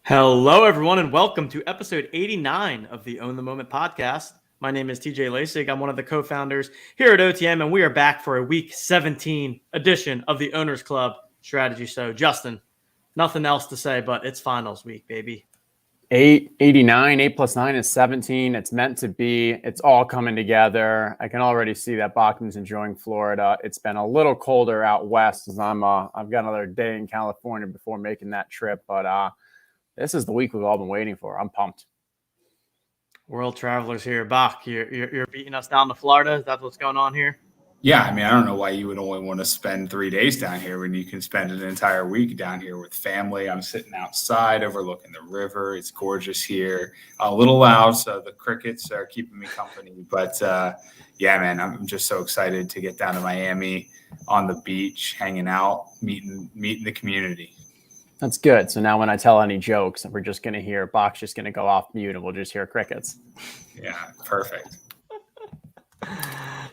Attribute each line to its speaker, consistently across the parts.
Speaker 1: Hello, everyone, and welcome to episode 89 of the Own the Moment podcast. My name is TJ Lasig. I'm one of the co-founders here at OTM, and we are back for a week 17 edition of the Owners Club Strategy Show. Justin, nothing else to say, but it's finals week, baby.
Speaker 2: 889, 8 plus 9 is 17. It's meant to be. It's all coming together. I can already see that Bachman's enjoying Florida. It's been a little colder out west as I've got another day in California before making that trip. But this is the week we've all been waiting for. I'm pumped.
Speaker 1: World travelers here. Bach, you're beating us down to Florida. Is that what's going on here?
Speaker 3: Yeah, I mean, I don't know why you would only want to spend 3 days down here when you can spend an entire week down here with family. I'm sitting outside overlooking the river. It's gorgeous here. A little loud, so the crickets are keeping me company. But yeah, man, I'm just so excited to get down to Miami on the beach, hanging out, meeting the community.
Speaker 2: That's good. So now when I tell any jokes, we're just going to hear Bach's just going to go off mute and we'll just hear crickets.
Speaker 3: Yeah, perfect.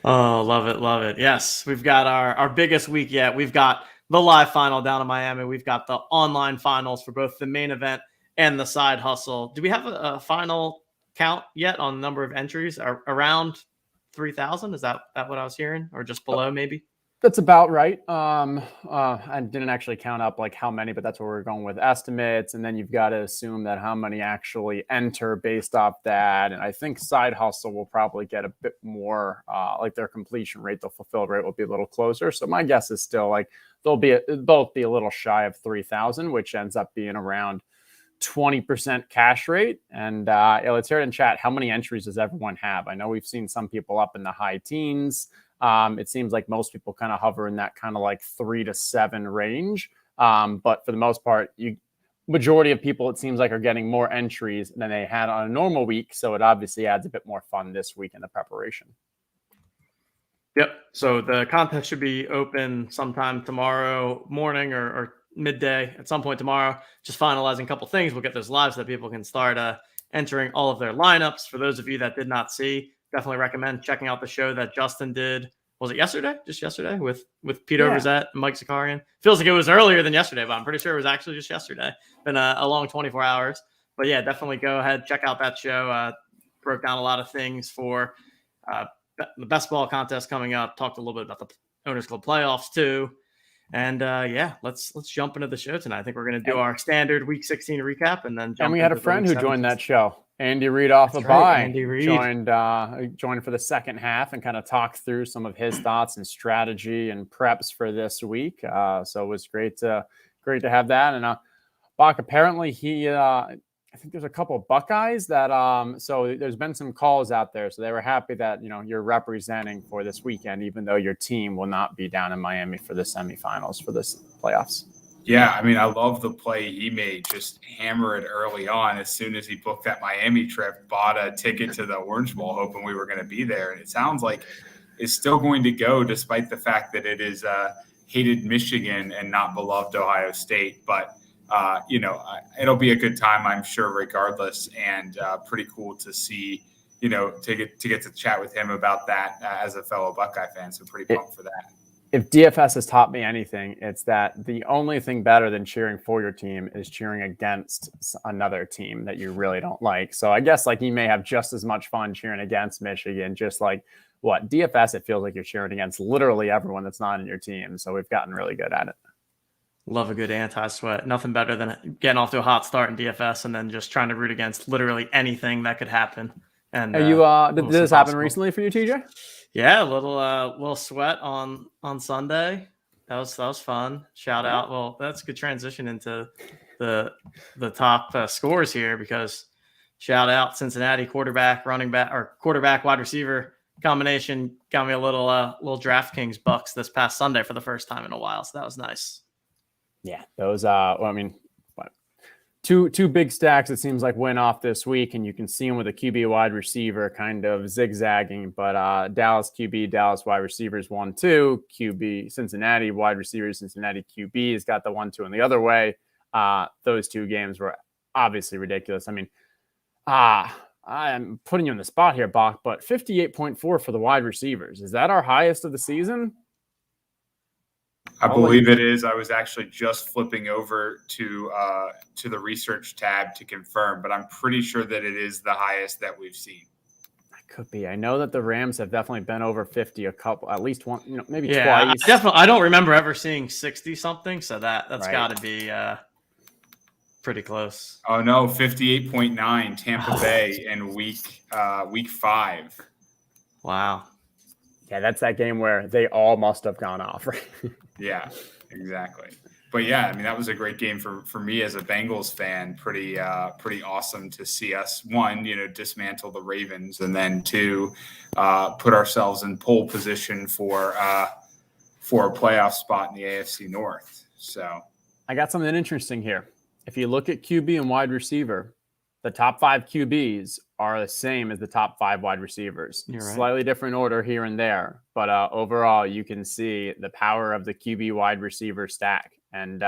Speaker 1: Oh, love it, love it. Yes, we've got our biggest week yet. We've got the live final down in Miami. We've got the online finals for both the main event and the side hustle. Do we have a final count yet on the number of entries? Around 3,000? Is that what I was hearing? Or just below maybe?
Speaker 2: That's about right. I didn't actually count up like how many, but that's where we're going with estimates. And then you've got to assume that how many actually enter based off that. And I think side hustle will probably get a bit more, like their completion rate, the fulfilled rate will be a little closer. So my guess is still like they'll both be a little shy of 3,000, which ends up being around 20% cash rate. And let's hear it in chat. How many entries does everyone have? I know we've seen some people up in the high teens. It seems like most people kind of hover in that kind of like 3 to 7 range. But for the most part, majority of people, it seems like, are getting more entries than they had on a normal week. So it obviously adds a bit more fun this week in the preparation.
Speaker 1: Yep. So the contest should be open sometime tomorrow morning or midday at some point tomorrow. Just finalizing a couple things. We'll get those live so that people can start entering all of their lineups. For those of you that did not see, definitely recommend checking out the show that Justin did. Was it yesterday? Just yesterday with Pete Overzet and Mike Zakarian. Feels like it was earlier than yesterday, but I'm pretty sure it was actually just yesterday. Been a long 24 hours. But yeah, definitely go ahead, check out that show. Broke down a lot of things for the best ball contest coming up. Talked a little bit about the Owners Club playoffs too. And yeah, let's jump into the show tonight. I think we're going to do our standard Week 16 recap, and then
Speaker 2: we had a friend who joined that show. Andy Reid off of Bye.
Speaker 1: Andy Reid
Speaker 2: joined for the second half and kind of talked through some of his thoughts and strategy and preps for this week. So it was great to have that. And Bach, apparently I think there's a couple of Buckeyes that so there's been some calls out there. So they were happy that you're representing for this weekend, even though your team will not be down in Miami for the semifinals for this playoffs.
Speaker 3: Yeah, I mean, I love the play he made. Just hammer it early on. As soon as he booked that Miami trip, bought a ticket to the Orange Bowl, hoping we were going to be there. And it sounds like it's still going to go, despite the fact that it is hated Michigan and not beloved Ohio State. But it'll be a good time, I'm sure, regardless. And pretty cool to see, to get to chat with him about that as a fellow Buckeye fan. So pretty pumped for that.
Speaker 2: If DFS has taught me anything, it's that the only thing better than cheering for your team is cheering against another team that you really don't like. So I guess like you may have just as much fun cheering against Michigan, just like DFS, it feels like you're cheering against literally everyone that's not in your team. So we've gotten really good at it.
Speaker 1: Love a good anti-sweat. Nothing better than getting off to a hot start in DFS and then just trying to root against literally anything that could happen. And
Speaker 2: did this happen recently for you, TJ?
Speaker 1: Yeah, a little sweat on Sunday. That was fun. Shout out. Well, that's a good transition into the top scores here, because shout out Cincinnati quarterback, running back, or quarterback wide receiver combination got me a little DraftKings bucks this past Sunday for the first time in a while. So that was nice.
Speaker 2: Yeah, those two big stacks, it seems like, went off this week, and you can see them with a QB wide receiver kind of zigzagging. But Dallas QB, Dallas wide receivers 1-2, QB Cincinnati wide receivers, Cincinnati QB has got the 1-2 and the other way. Those two games were obviously ridiculous. I mean, I'm putting you on the spot here, Bach, but 58.4 for the wide receivers. Is that our highest of the season?
Speaker 3: I believe it is. I was actually just flipping over to the research tab to confirm, but I'm pretty sure that it is the highest that we've seen.
Speaker 2: Could be. I know that the Rams have definitely been over 50 at least one, maybe
Speaker 1: Yeah,
Speaker 2: twice.
Speaker 1: I don't remember ever seeing 60 something. So that's
Speaker 2: Right.
Speaker 1: got to be pretty close.
Speaker 3: Oh no, 58.9 Tampa Bay in week 5.
Speaker 1: Wow.
Speaker 2: Yeah, that's that game where they all must have gone off. Right?
Speaker 3: Yeah, exactly. But yeah, I mean, that was a great game for me as a Bengals fan. Pretty awesome to see us, one, dismantle the Ravens, and then two, put ourselves in pole position for a playoff spot in the AFC North. So
Speaker 2: I got something interesting here. If you look at QB and wide receiver, the top 5 QBs are the same as the top 5 wide receivers.
Speaker 1: You're right.
Speaker 2: Slightly different order here and there, but overall, you can see the power of the QB wide receiver stack. And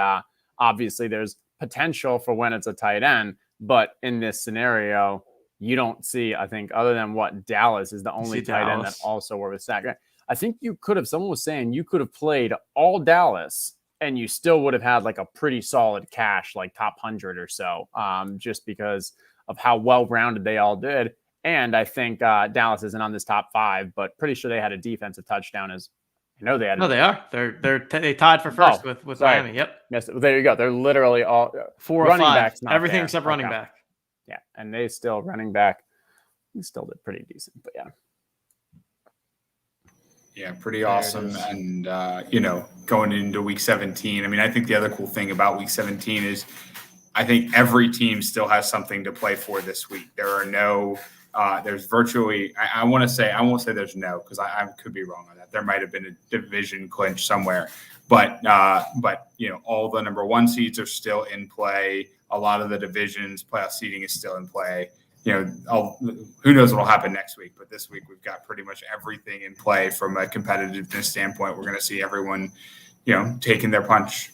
Speaker 2: obviously, there's potential for when it's a tight end, but in this scenario, you don't see, I think, other than what Dallas is the only tight end that also were with stack. I think someone was saying you could have played all Dallas and you still would have had like a pretty solid cash, like top 100 or so, just because of how well-rounded they all did. And I think Dallas isn't on this top 5, but pretty sure they had a defensive touchdown as I know they had.
Speaker 1: No, they are. They tied for first with Miami. Yep.
Speaker 2: Yes, there you go. They're literally all
Speaker 1: 4 or
Speaker 2: running
Speaker 1: 5.
Speaker 2: backs.
Speaker 1: Everything except running back.
Speaker 2: Yeah, and they still running back. He still did pretty decent, but yeah.
Speaker 3: Yeah, pretty awesome. And, going into week 17, I mean, I think the other cool thing about week 17 is I think every team still has something to play for this week. There are no, there's virtually, I won't say there's no, because I could be wrong on that. There might have been a division clinch somewhere, but all the number 1 seeds are still in play. A lot of the divisions, playoff seeding is still in play. Who knows what will happen next week, but this week we've got pretty much everything in play from a competitiveness standpoint. We're going to see everyone, taking their punch.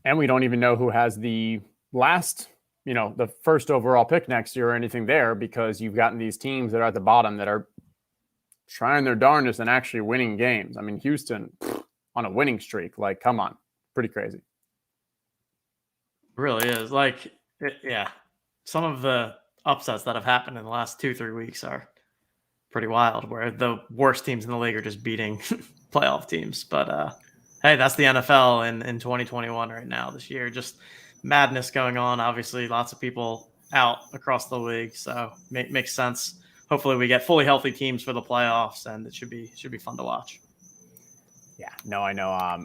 Speaker 2: And we don't even know who has the last, the first overall pick next year or anything there, because you've gotten these teams that are at the bottom that are trying their darndest and actually winning games. I mean, Houston on a winning streak, like, come on, pretty crazy.
Speaker 1: It really is. Some of the upsets that have happened in the last 2-3 weeks are pretty wild, where the worst teams in the league are just beating playoff teams. But hey, that's the NFL in 2021 right now. This year, just madness going on. Obviously, lots of people out across the league, so makes sense. Hopefully, we get fully healthy teams for the playoffs, and it should be fun to watch.
Speaker 2: Yeah, no, I know.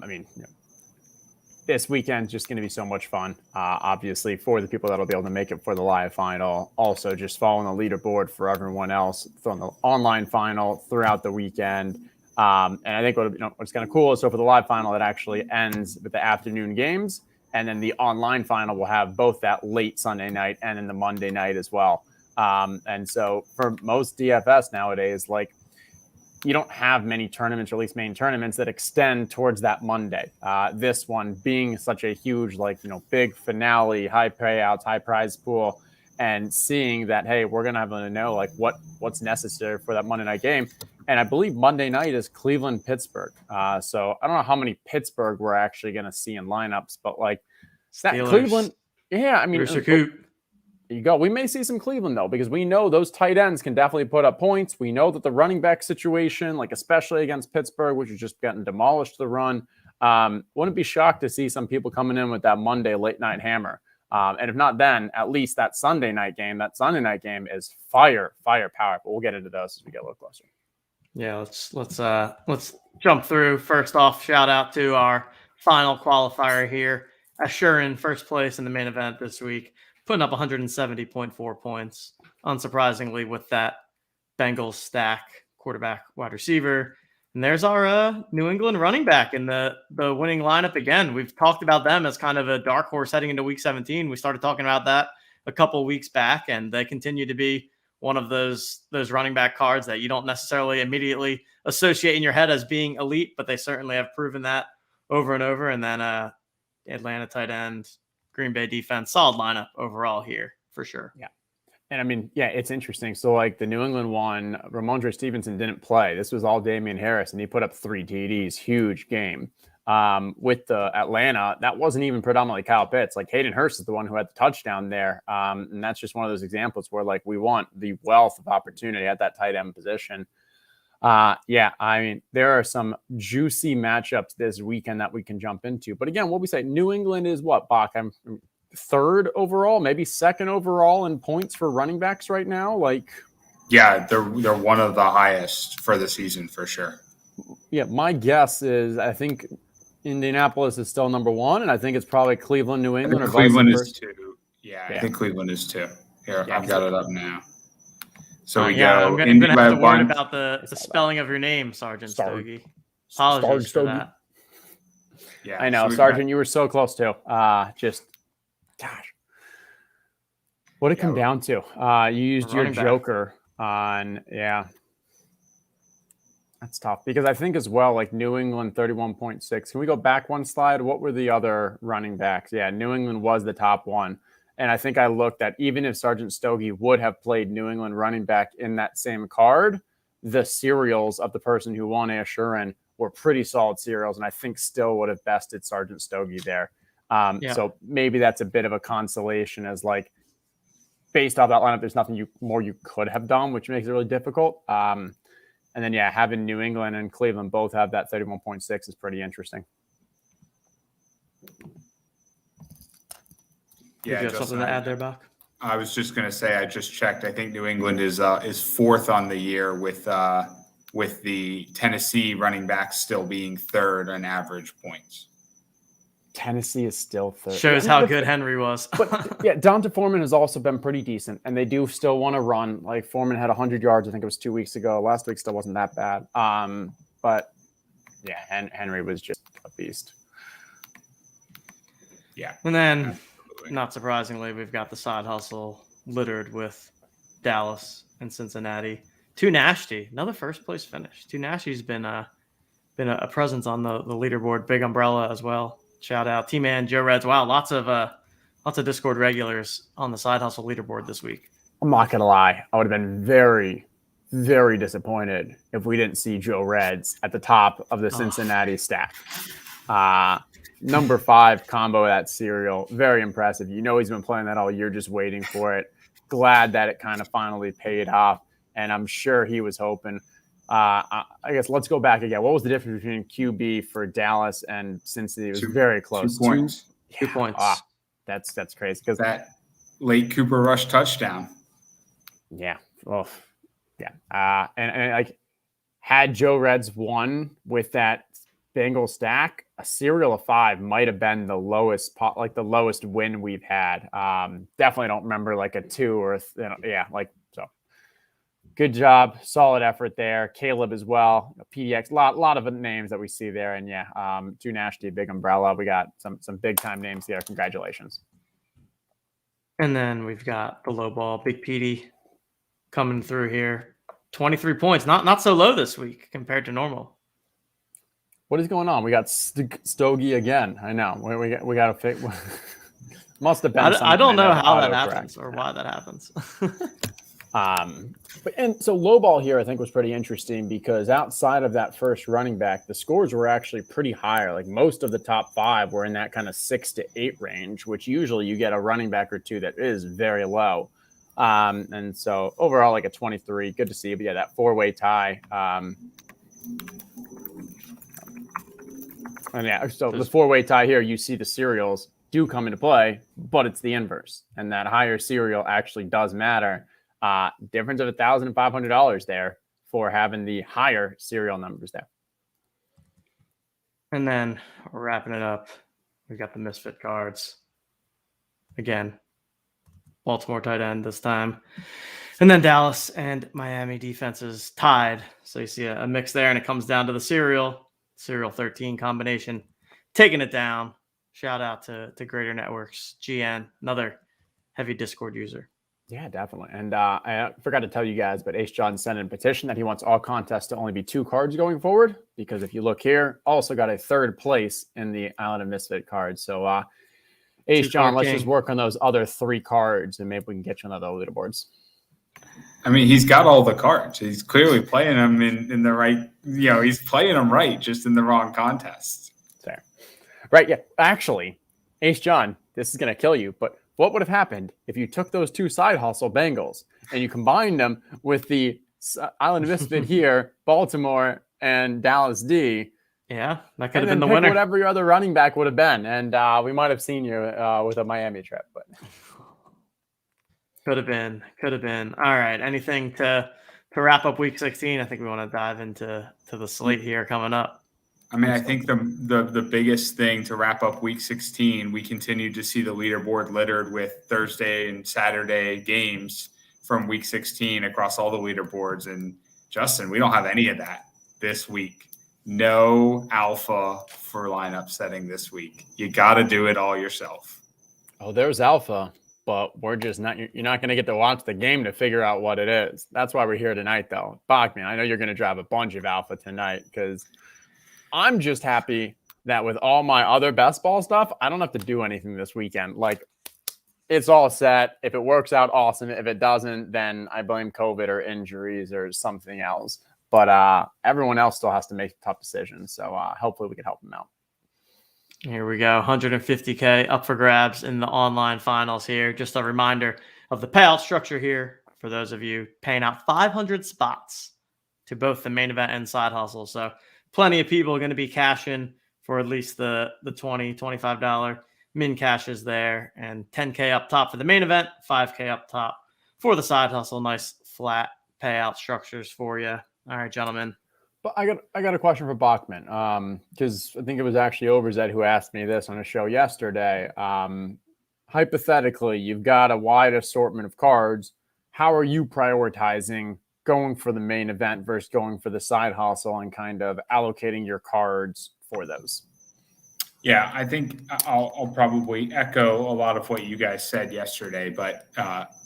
Speaker 2: This weekend's just going to be so much fun, obviously, for the people that'll be able to make it for the live final. Also, just following the leaderboard for everyone else from the online final throughout the weekend. And I think what's kind of cool is, so for the live final, it actually ends with the afternoon games. And then the online final will have both that late Sunday night and then the Monday night as well. And so for most DFS nowadays, you don't have many tournaments, or at least main tournaments, that extend towards that Monday. This one being such a huge, big finale, high payouts, high prize pool, and seeing that, hey, we're going to have to know what's necessary for that Monday night game. And I believe Monday night is Cleveland-Pittsburgh. So I don't know how many Pittsburgh we're actually going to see in lineups, but that Cleveland, yeah, I mean, you go. We may see some Cleveland, though, because we know those tight ends can definitely put up points. We know that the running back situation, especially against Pittsburgh, which is just getting demolished the run, wouldn't be shocked to see some people coming in with that Monday late night hammer. And if not then, at least that Sunday night game. That Sunday night game is firepower. But we'll get into those as we get a little closer.
Speaker 1: Yeah, let's jump through. First off, shout out to our final qualifier here. Assuring first place in the main event this week, putting up 170.4 points. Unsurprisingly, with that Bengals stack, quarterback, wide receiver. And there's our New England running back in the winning lineup again. We've talked about them as kind of a dark horse heading into week 17. We started talking about that a couple of weeks back, and they continue to be one of those running back cards that you don't necessarily immediately associate in your head as being elite, but they certainly have proven that over and over. And then Atlanta tight end, Green Bay defense, solid lineup overall here for sure.
Speaker 2: Yeah. And I mean, yeah, it's interesting. So the New England one, Ramondre Stevenson didn't play. This was all Damian Harris, and he put up 3 TDs, huge game. with the Atlanta, that wasn't even predominantly Kyle Pitts. Like Hayden Hurst is the one who had the touchdown there. And that's just one of those examples where like we want the wealth of opportunity at that tight end position. Yeah, I mean, there are some juicy matchups this weekend that we can jump into. But again, what we say, New England is what, Bach? I'm third overall, maybe second overall in points for running backs right now. Like,
Speaker 3: yeah, they're one of the highest for the season for sure.
Speaker 2: Yeah, my guess is I think Indianapolis is still number one, and I think it's probably Cleveland, New England, or
Speaker 3: Cleveland
Speaker 2: vice
Speaker 3: is
Speaker 2: versa.
Speaker 3: two. Yeah, I think Cleveland is two. Here,
Speaker 2: Yeah,
Speaker 3: I've got it up now. So we
Speaker 1: yeah,
Speaker 3: go.
Speaker 1: I'm gonna have to worry about the spelling of your name, Sergeant Stogie. Apologies for that.
Speaker 3: Yeah,
Speaker 2: I know, Sergeant. You were so close too. Just, gosh, what it come down to? You used your joker on, That's tough because I think as well, like New England 31.6. Can we go back one slide? What were the other running backs? Yeah, New England was the top one. And I think I looked at even if Sergeant Stogie would have played New England running back in that same card, the serials of the person who won Ashurin were pretty solid serials. And I think still would have bested Sergeant Stogie there. So maybe that's a bit of a consolation as like based off that lineup, there's nothing more you could have done, which makes it really difficult. And then, having New England and Cleveland both have that 31.6 is pretty interesting.
Speaker 1: Yeah, you have something to add there, Bach?
Speaker 3: I was just going to say, I just checked. I think New England is fourth on the year with the Tennessee running backs still being third on average points.
Speaker 2: Tennessee is still third.
Speaker 1: Shows how good Henry was.
Speaker 2: But Donta Foreman has also been pretty decent, and they do still want to run. Like Foreman had 100 yards, I think it was 2 weeks ago. Last week still wasn't that bad. But Henry was just a beast.
Speaker 3: Yeah.
Speaker 1: And then, not surprisingly, we've got the side hustle littered with Dallas and Cincinnati. Tunashty, another first place finish. Tunashty's been a presence on the leaderboard. Big umbrella as well. Shout out T-Man, Joe Reds. Wow, lots of Discord regulars on the side hustle leaderboard this week.
Speaker 2: I'm not gonna lie, I would have been very, very disappointed if we didn't see Joe Reds at the top of the Cincinnati stack. Number 5 combo that serial, very impressive. You know he's been playing that all year, just waiting for it. Glad that it kind of finally paid off, and I'm sure he was hoping. I guess let's go back again. What was the difference between QB for Dallas and Cincinnati? It was very close.
Speaker 3: 2 points.
Speaker 1: 2 points.
Speaker 2: That's crazy because
Speaker 3: that late Cooper Rush touchdown.
Speaker 2: Yeah. Oh, yeah. And like had Joe Reds won with that Bengal stack, a serial of 5 might have been the lowest win we've had. Definitely don't remember like a 2 or so. Good job, solid effort there. Caleb as well. PDX, lot of names that we see there, and Tunashty, big umbrella. We got some big time names there. Congratulations.
Speaker 1: And then we've got the low ball, Big Petey, coming through here. 23 points, not so low this week compared to normal.
Speaker 2: What is going on? We got Stogie again. I know. We got to fix. Must have been.
Speaker 1: I don't know how that happens or why that happens.
Speaker 2: And so low ball here, I think, was pretty interesting because outside of that first running back, the scores were actually pretty higher. Like most of the top 5 were in that kind of 6 to 8 range, which usually you get a running back or 2 that is very low. And so overall, like a 23, good to see. But that 4-way tie. So the 4-way tie here, you see the serials do come into play, but it's the inverse, and that higher serial actually does matter. Difference of $1,500 there for having the higher serial numbers there.
Speaker 1: And then we're wrapping it up. We've got the misfit cards. Again, Baltimore tight end this time. And then Dallas and Miami defenses tied. So you see a mix there, and it comes down to the serial 13 combination. Taking it down. Shout out to Greater Networks, GN, another heavy Discord user.
Speaker 2: Yeah, definitely. And I forgot to tell you guys, but Ace John sent in a petition that he wants all contests to only be 2 cards going forward, because if you look here, also got a 3rd place in the Island of Misfit cards. So Ace John, let's just work on those other 3 cards and maybe we can get you on the leaderboards.
Speaker 3: I mean, he's got all the cards. He's clearly playing them in the right, he's playing them right, just in the wrong contest.
Speaker 2: Fair. Right. Yeah. Actually, Ace John, this is going to kill you, but what would have happened if you took those two side hustle Bengals and you combined them with the Island Misfit here, Baltimore and Dallas D?
Speaker 1: Yeah, that could have
Speaker 2: And
Speaker 1: been
Speaker 2: then
Speaker 1: the
Speaker 2: pick
Speaker 1: winner.
Speaker 2: whatever your other running back would have been. And we might have seen you with a Miami trip. But
Speaker 1: Could have been. All right. Anything to wrap up week 16? I think we want to dive into the slate here coming up.
Speaker 3: I mean, I think the biggest thing to wrap up week 16, we continue to see the leaderboard littered with Thursday and Saturday games from week 16 across all the leaderboards. And Justin, we don't have any of that this week. No alpha for lineup setting this week. You got to do it all yourself.
Speaker 2: Oh, there's alpha, but we're just not, you're not going to get to watch the game to figure out what it is. That's why we're here tonight, though. Bach, man, I know you're going to drive a bunch of alpha tonight because I'm just happy that with all my other best ball stuff, I don't have to do anything this weekend. Like, it's all set. If it works out, awesome. If it doesn't, then I blame COVID or injuries or something else. But everyone else still has to make tough decisions. So hopefully we can help them out.
Speaker 1: Here we go. 150K up for grabs in the online finals here. Just a reminder of the payout structure here for those of you paying out 500 spots to both the main event and side hustle. So plenty of people are going to be cashing for at least the $20, $25 min cashes there, and 10K up top for the main event, 5K up top for the side hustle. Nice flat payout structures for you. All right, gentlemen.
Speaker 2: But I got a question for Bachman, because I think it was actually Overzed who asked me this on a show yesterday. Hypothetically, you've got a wide assortment of cards. How are you prioritizing going for the main event versus going for the side hustle and kind of allocating your cards for those?
Speaker 3: Yeah, I think I'll probably echo a lot of what you guys said yesterday, but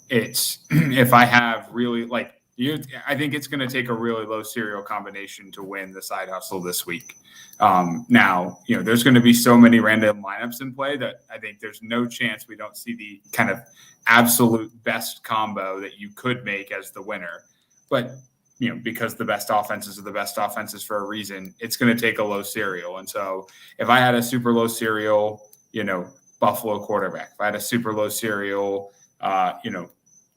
Speaker 3: it's if I have really like I think it's going to take a really low serial combination to win the side hustle this week. Now, there's going to be so many random lineups in play that I think there's no chance we don't see the kind of absolute best combo that you could make as the winner. But because the best offenses are the best offenses for a reason, it's going to take a low serial. And so if I had a super low serial, Buffalo quarterback, if I had a super low serial,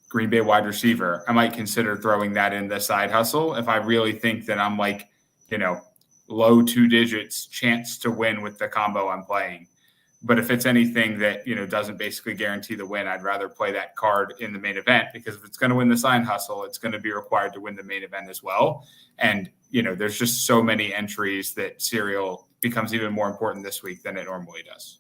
Speaker 3: Green Bay wide receiver, I might consider throwing that in the side hustle if I really think that I'm like, low 2 digits chance to win with the combo I'm playing. But if it's anything that, doesn't basically guarantee the win, I'd rather play that card in the main event, because if it's going to win the side hustle, it's going to be required to win the main event as well. And, there's just so many entries that serial becomes even more important this week than it normally does.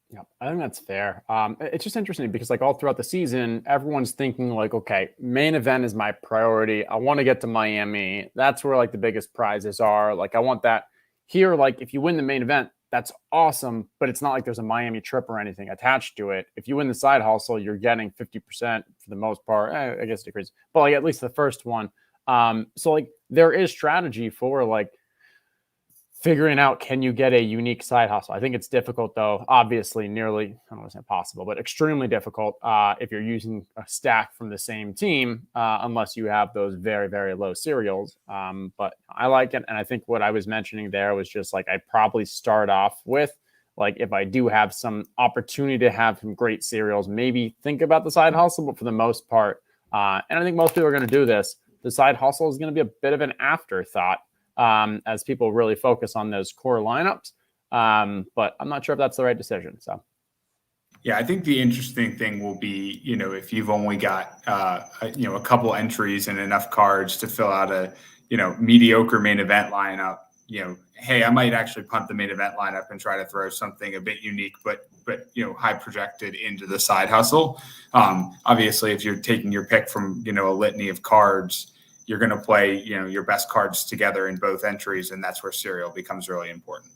Speaker 2: Yeah, I think that's fair. It's just interesting because all throughout the season, everyone's thinking okay, main event is my priority. I want to get to Miami. That's where the biggest prizes are. I want that here. If you win the main event, that's awesome, but it's not like there's a Miami trip or anything attached to it. If you win the side hustle, you're getting 50% for the most part. I guess it decreases, but at least the first one. So there is strategy for figuring out, can you get a unique side hustle? I think it's difficult, though. Obviously, nearly, I don't want to say impossible, but extremely difficult if you're using a stack from the same team, unless you have those very, very low serials. But I like it. And I think what I was mentioning there was just I probably start off with, if I do have some opportunity to have some great serials, maybe think about the side hustle. But for the most part, and I think most people are going to do this, the side hustle is going to be a bit of an afterthought. As people really focus on those core lineups. But I'm not sure if that's the right decision. So,
Speaker 3: yeah, I think the interesting thing will be, if you've only got, a couple entries and enough cards to fill out a, mediocre main event lineup, hey, I might actually punt the main event lineup and try to throw something a bit unique, but high projected into the side hustle. Obviously, if you're taking your pick from, a litany of cards, you're going to play, your best cards together in both entries, and that's where serial becomes really important.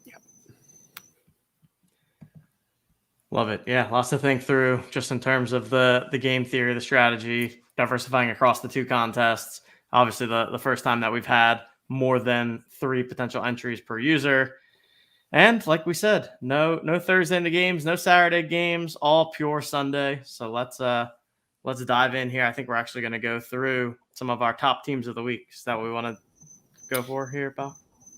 Speaker 2: Yep.
Speaker 1: Love it. Yeah, lots to think through just in terms of the game theory, the strategy, diversifying across the two contests. Obviously, the first time that we've had more than 3 potential entries per user. And like we said, no Thursday in the games, no Saturday games, all pure Sunday. So let's dive in here. I think we're actually going to go through some of our top teams of the week. Is that what we want to go for here, Bob?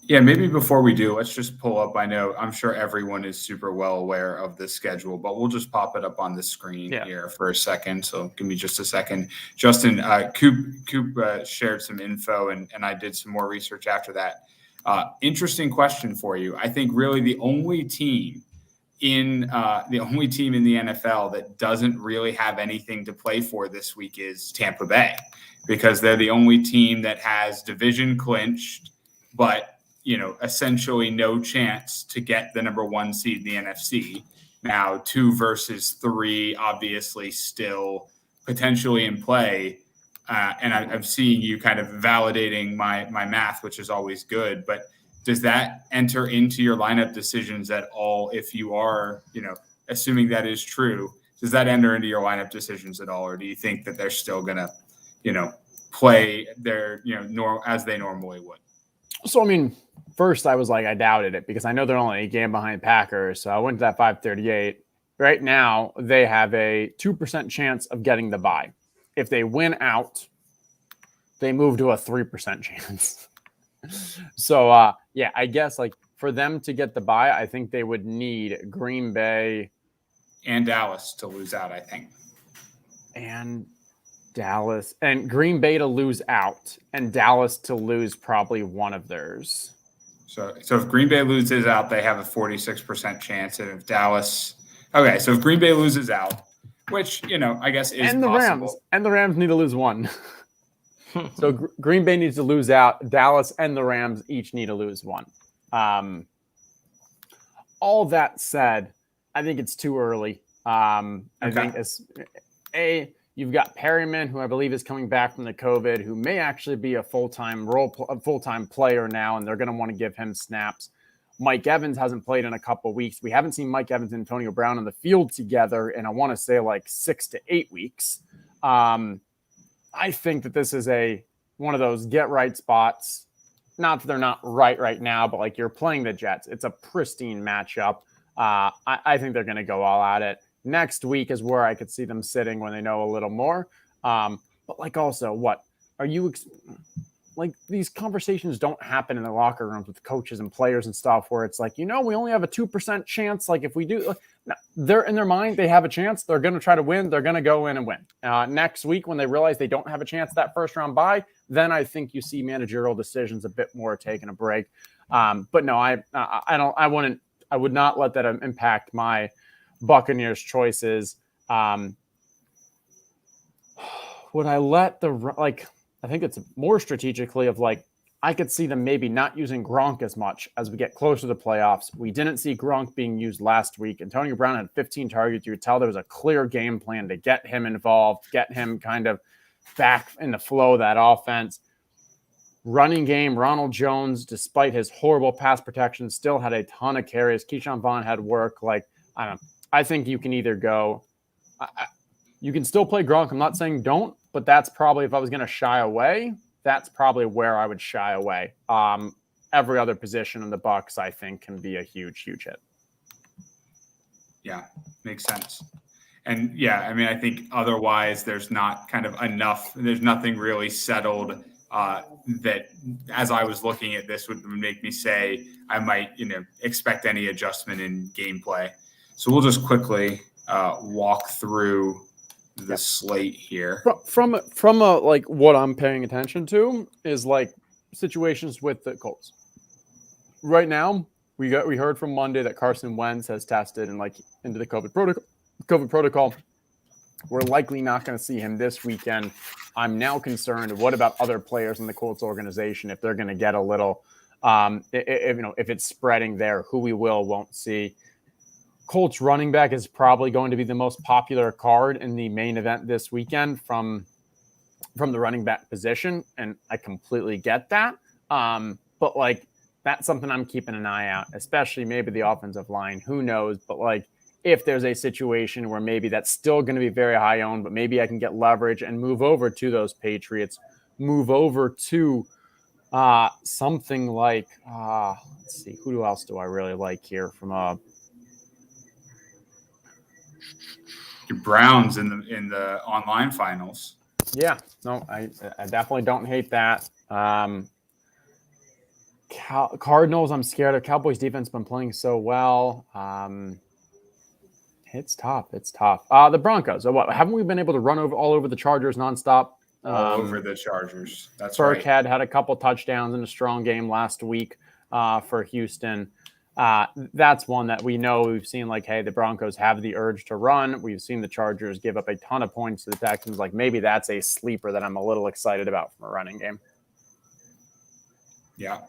Speaker 3: Yeah, maybe before we do, let's just pull up. I'm sure everyone is super well aware of the schedule, but we'll just pop it up on the screen here for a second. So give me just a second. Justin, Coop shared some info, and I did some more research after that. Interesting question for you. I think really the only team in the NFL that doesn't really have anything to play for this week is Tampa Bay, because they're the only team that has division clinched, but essentially no chance to get the number 1 seed in the NFC. Now 2 versus 3, obviously still potentially in play. And I'm seeing you kind of validating my math, which is always good. But does that enter into your lineup decisions at all? If you are, assuming that is true, does that enter into your lineup decisions at all? Or do you think that they're still going to, play their, as they normally would?
Speaker 2: So, I mean, first I was like, I doubted it because I know they're only a game behind Packers. So I went to that 538. Right now, they have a 2% chance of getting the bye. If they win out, they move to a 3% chance. So, I guess like for them to get the bye, I think they would need Green Bay
Speaker 3: and Dallas to lose out, I think.
Speaker 2: And Dallas and Green Bay to lose out and Dallas to lose probably one of theirs.
Speaker 3: So if Green Bay loses out, they have a 46% chance. And if Dallas, okay, so if Green Bay loses out, which, I guess is
Speaker 2: and the
Speaker 3: possible.
Speaker 2: Rams need to lose one. So Green Bay needs to lose out. Dallas and the Rams each need to lose one. All that said, I think it's too early. I think you've got Perryman, who I believe is coming back from the COVID, who may actually be a full-time player now, and they're going to want to give him snaps. Mike Evans hasn't played in a couple of weeks. We haven't seen Mike Evans and Antonio Brown on the field together in, I want to say, like 6 to 8 weeks. I think that this is one of those get-right spots. Not that they're not right now, but like you're playing the Jets. It's a pristine matchup. I think they're going to go all at it. Next week is where I could see them sitting when they know a little more. But like also, what are you like? These conversations don't happen in the locker rooms with coaches and players and stuff where it's like, we only have a 2% chance. Like if we do, they're in their mind, they have a chance. They're going to try to win. They're going to go in and win. Next week, when they realize they don't have a chance that first round bye, then I think you see managerial decisions a bit more taking a break. But no, I would not let that impact my Buccaneers choices. Would I let I think it's more strategically of like, I could see them maybe not using Gronk as much as we get closer to the playoffs. We didn't see Gronk being used last week. Antonio Brown had 15 targets. You could tell there was a clear game plan to get him involved, get him kind of back in the flow of that offense. Running game, Ronald Jones, despite his horrible pass protection, still had a ton of carries. Keyshawn Vaughn had work. Like, I don't know. I think you can either go, you can still play Gronk. I'm not saying don't, but that's probably, if I was going to shy away, that's probably where I would shy away. Every other position in the Bucs, I think, can be a huge, huge hit.
Speaker 3: Yeah, makes sense. And yeah, I mean, I think otherwise there's not kind of enough, there's nothing really settled that as I was looking at this would make me say I might, expect any adjustment in gameplay. So we'll just quickly walk through the slate here.
Speaker 2: From a like what I'm paying attention to is like situations with the Colts. Right now, we heard from Monday that Carson Wentz has tested and like into the COVID protocol. We're likely not going to see him this weekend. I'm now concerned. What about other players in the Colts organization? If they're going to get a little, if it's spreading there, who we won't see. Colts running back is probably going to be the most popular card in the main event this weekend from the running back position, and I completely get that. But like that's something I'm keeping an eye out, especially maybe the offensive line. Who knows? But like if there's a situation where maybe that's still going to be very high owned, but maybe I can get leverage and move over to those Patriots, move over to something like let's see, who else do I really like here from a
Speaker 3: Browns in the online finals.
Speaker 2: Yeah, no, I definitely don't hate that. Cardinals, I'm scared of. Cowboys defense been playing so well. It's tough. The Broncos. So what? Haven't we been able to run all over the Chargers nonstop?
Speaker 3: All over the Chargers. That's
Speaker 2: Burkhead
Speaker 3: right.
Speaker 2: had a couple touchdowns in a strong game last week for Houston. That's one that we know we've seen, like, hey, the Broncos have the urge to run. We've seen the Chargers give up a ton of points to the Texans. Like, maybe that's a sleeper that I'm a little excited about from a running game.
Speaker 3: Yeah.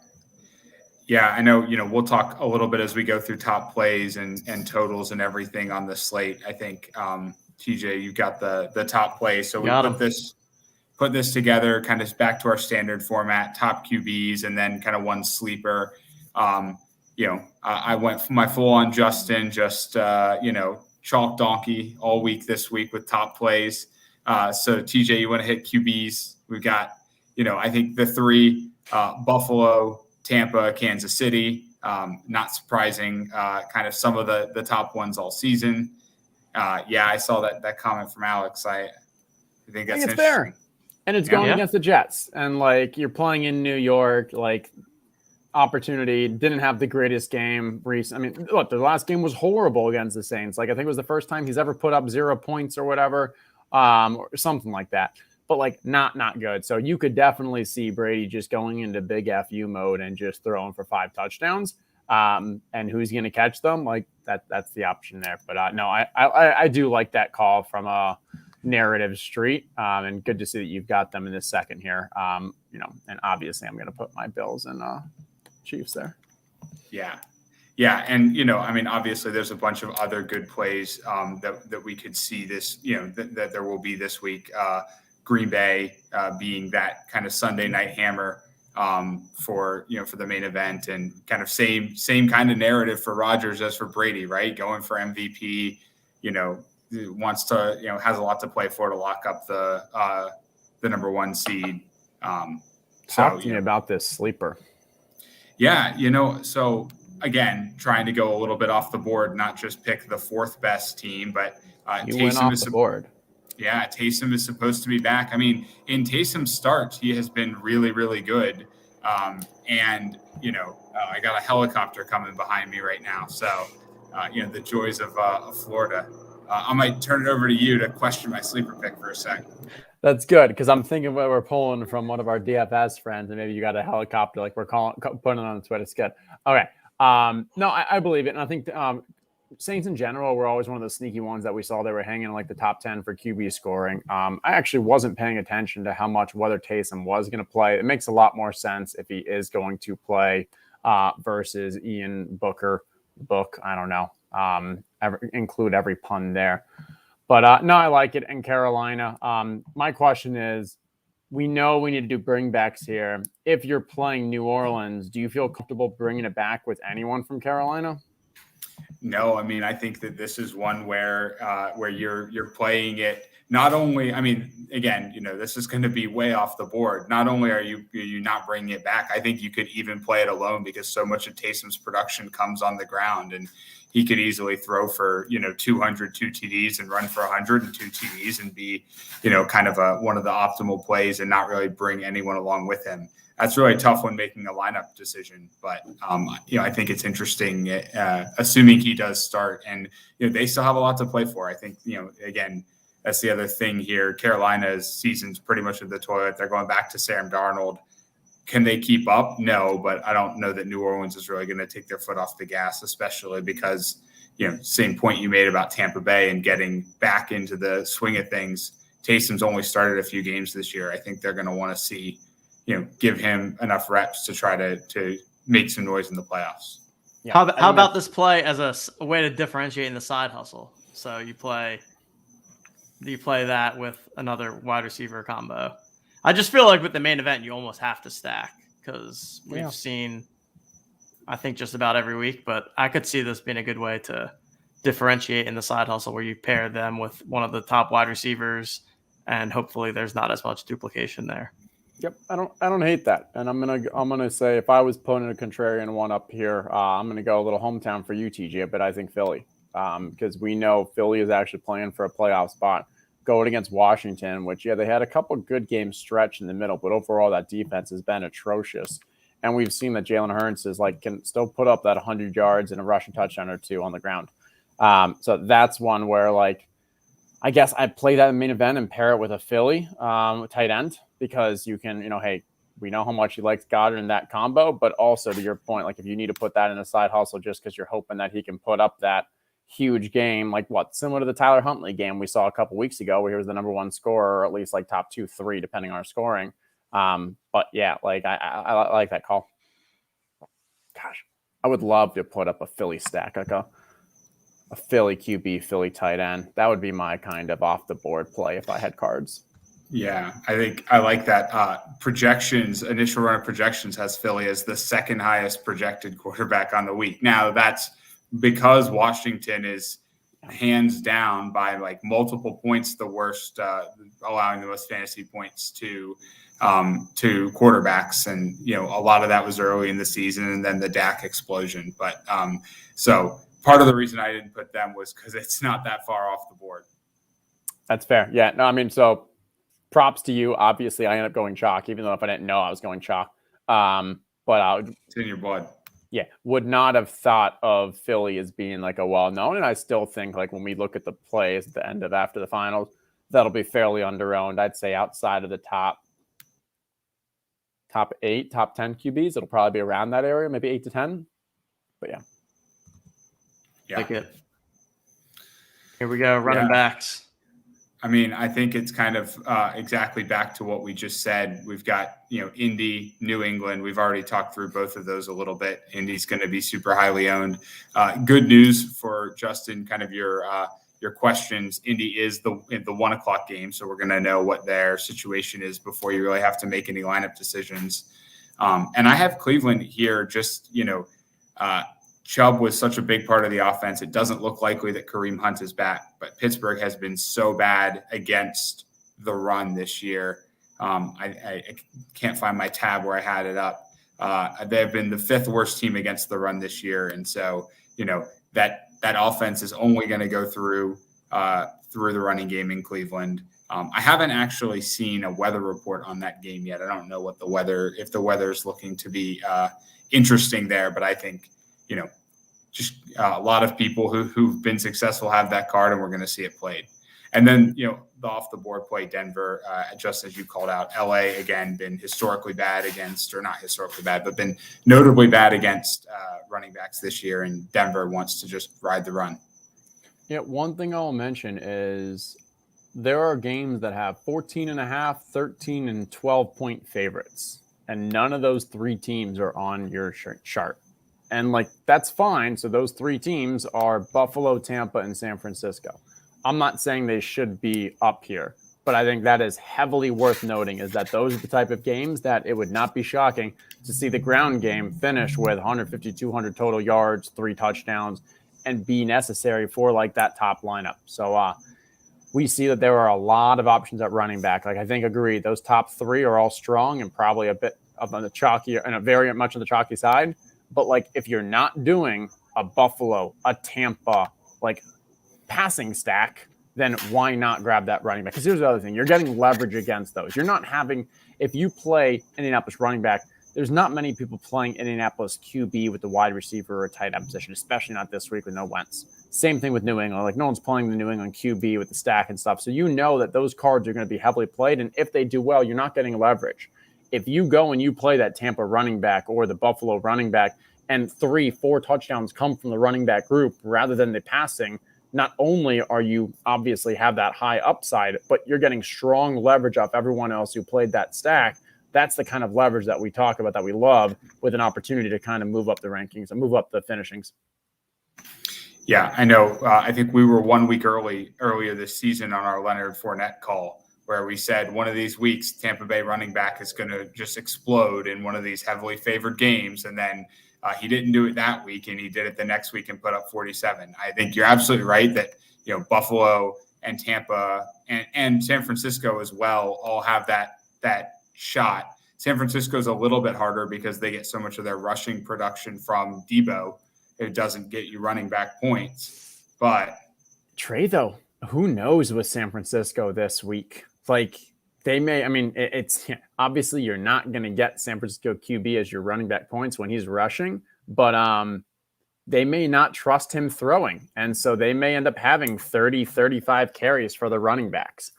Speaker 3: Yeah, I know, we'll talk a little bit as we go through top plays and totals and everything on the slate. I think, TJ, you've got the top play. So we put this together kind of back to our standard format, top QBs, and then kind of one sleeper. I went my full on Justin, just, chalk donkey all week this week with top plays. So TJ, you want to hit QBs? We've got, I think the three, Buffalo, Tampa, Kansas City, not surprising, kind of some of the top ones all season. I saw that comment from Alex. I think that's
Speaker 2: it's fair. And it's going against the Jets. And, like, you're playing in New York, like, opportunity, didn't have the greatest game. I mean, look, the last game was horrible against the Saints. Like, I think it was the first time he's ever put up 0 points or whatever, or something like that. But, like, not good. So you could definitely see Brady just going into big FU mode and just throwing for 5 touchdowns. And who's going to catch them? Like, that's the option there. But no, I do like that call from a narrative street. And good to see that you've got them in this second here. And obviously I'm going to put my Bills and Chiefs there.
Speaker 3: Yeah. Yeah. And, obviously there's a bunch of other good plays that we could see this, that there will be this week. Green Bay being that kind of Sunday night hammer for the main event, and kind of same kind of narrative for Rodgers as for Brady, right? Going for MVP, wants to, has a lot to play for to lock up the number 1 seed.
Speaker 2: Talk to me about this sleeper.
Speaker 3: Yeah. So again, trying to go a little bit off the board, not just pick the 4th best team, but
Speaker 2: you went off the board.
Speaker 3: Yeah, Taysom is supposed to be back. I mean, in Taysom's starts, he has been really, really good. And, I got a helicopter coming behind me right now. So, the joys of Florida. I might turn it over to you to question my sleeper pick for a second.
Speaker 2: That's good, because I'm thinking what we're pulling from one of our DFS friends, and maybe you got a helicopter, like we're putting it on Twitter. It's good. Okay. No, I believe it. And I think Saints in general were always one of those sneaky ones that we saw. They were hanging in like the top 10 for QB scoring. I actually wasn't paying attention to how much whether Taysom was going to play. It makes a lot more sense if he is going to play versus Ian Book. I don't know. Include every pun there. But no, I like it. And Carolina, my question is, we know we need to do bringbacks here. If you're playing New Orleans, do you feel comfortable bringing it back with anyone from Carolina?
Speaker 3: No, I mean, I think that this is one where you're playing it. Not only, I mean, again, this is going to be way off the board. Not only are you not bringing it back, I think you could even play it alone, because so much of Taysom's production comes on the ground, and he could easily throw for 202 TDs and run for 102 TDs and be kind of one of the optimal plays and not really bring anyone along with him. That's really tough when making a lineup decision, but I think it's interesting, assuming he does start, and they still have a lot to play for. I think again, that's the other thing here. Carolina's season's pretty much in the toilet. They're going back to Sam Darnold. Can they keep up? No, but I don't know that New Orleans is really going to take their foot off the gas, especially because same point you made about Tampa Bay and getting back into the swing of things. Taysom's only started a few games this year. I think they're going to want to see. Give him enough reps to try to make some noise in the playoffs.
Speaker 1: Yeah. How about this play as a way to differentiate in the side hustle? So you play that with another wide receiver combo. I just feel like with the main event, you almost have to stack, because we've seen, I think, just about every week. But I could see this being a good way to differentiate in the side hustle, where you pair them with one of the top wide receivers, and hopefully there's not as much duplication there.
Speaker 2: Yep, I don't hate that, and I'm gonna say, if I was putting a contrarian one up here, I'm gonna go a little hometown for you, TJ, but I think Philly, because we know Philly is actually playing for a playoff spot, going against Washington, which they had a couple good games stretched in the middle, but overall that defense has been atrocious, And we've seen that Jalen Hurts is like can still put up that 100 yards and a rushing touchdown or two on the ground. So that's one where like I guess I'd play that in main event and pair it with a Philly tight end because you can, hey, we know how much he likes Goddard in that combo, but also to your point, like if you need to put that in a side hustle just because you're hoping that he can put up that huge game, like similar to the Tyler Huntley game we saw a couple weeks ago where he was the number one scorer, or at least like top 2, 3, depending on our scoring. But yeah, like I like that call. Gosh, I would love to put up a Philly stack, like a Philly QB, Philly tight end. That would be my kind of off the board play if I had cards.
Speaker 3: Yeah, I think I like that. Projections, initial run of projections has Philly as the second highest projected quarterback on the week. Now that's because Washington is hands down by like multiple points the worst, allowing the most fantasy points to quarterbacks, and a lot of that was early in the season, and then the Dak explosion. But so part of the reason I didn't put them was because it's not that far off the board.
Speaker 2: That's fair. Yeah. No, I mean, so props to you. Obviously, I ended up going chalk, even though if I didn't know I was going chalk. But
Speaker 3: it's in your blood.
Speaker 2: Yeah, would not have thought of Philly as being like a well-known, and I still think like when we look at the plays at the end of after the finals, that'll be fairly under-owned. I'd say outside of the top 8, top 10 QBs, it'll probably be around that area, maybe 8 to 10. But yeah.
Speaker 1: Like it. Here we go, running backs.
Speaker 3: I mean, I think it's kind of exactly back to what we just said. We've got, Indy, New England. We've already talked through both of those a little bit. Indy's going to be super highly owned. Good news for Justin, kind of your questions. Indy is the 1:00 game, so we're going to know what their situation is before you really have to make any lineup decisions. And I have Cleveland here. Just Chubb was such a big part of the offense. It doesn't look likely that Kareem Hunt is back, but Pittsburgh has been so bad against the run this year. I can't find my tab where I had it up. They've been the 5th worst team against the run this year. And so, that offense is only going to go through the running game in Cleveland. I haven't actually seen a weather report on that game yet. I don't know if the weather is looking to be interesting there, but I think, just a lot of people who've been successful have that card, and we're going to see it played. And then, the off the board play, Denver, just as you called out, LA, again, been historically bad against, or not historically bad, but been notably bad against running backs this year. And Denver wants to just ride the run.
Speaker 2: Yeah. One thing I'll mention is there are games that have 14.5, 13 and 12 point favorites, and none of those 3 teams are on your chart. And that's fine. So those 3 teams are Buffalo, Tampa, and San Francisco. I'm not saying they should be up here, but I think that is heavily worth noting is that those are the type of games that it would not be shocking to see the ground game finish with 150, 200 total yards, 3 touchdowns, and be necessary for that top lineup. So we see that there are a lot of options at running back. I think agreed. Those top 3 are all strong and probably a bit of on the chalky and a very much on the chalky side. But if you're not doing a Buffalo, a Tampa, passing stack, then why not grab that running back? Because here's the other thing. You're getting leverage against those. You're not having, if you play Indianapolis running back, there's not many people playing Indianapolis QB with the wide receiver or tight end position, especially not this week with no Wentz. Same thing with New England. No one's playing the New England QB with the stack and stuff. So that those cards are going to be heavily played. And if they do well, you're not getting leverage. If you go and you play that Tampa running back or the Buffalo running back and 3-4 touchdowns come from the running back group rather than the passing, not only are you obviously have that high upside, but you're getting strong leverage off everyone else who played that stack. That's the kind of leverage that we talk about that we love, with an opportunity to kind of move up the rankings and move up the finishings.
Speaker 3: Yeah, I know. I think we were 1 week earlier this season on our Leonard Fournette call, where we said one of these weeks Tampa Bay running back is going to just explode in one of these heavily favored games. And then he didn't do it that week, and he did it the next week and put up 47. I think you're absolutely right that, Buffalo and Tampa and San Francisco as well all have that shot. San Francisco is a little bit harder because they get so much of their rushing production from Debo. It doesn't get you running back points. But
Speaker 2: Trey, though, who knows with San Francisco this week? they may. I mean, it's obviously you're not going to get San Francisco QB as your running back points when he's rushing, but they may not trust him throwing, and so they may end up having 30, 35 carries for the running backs.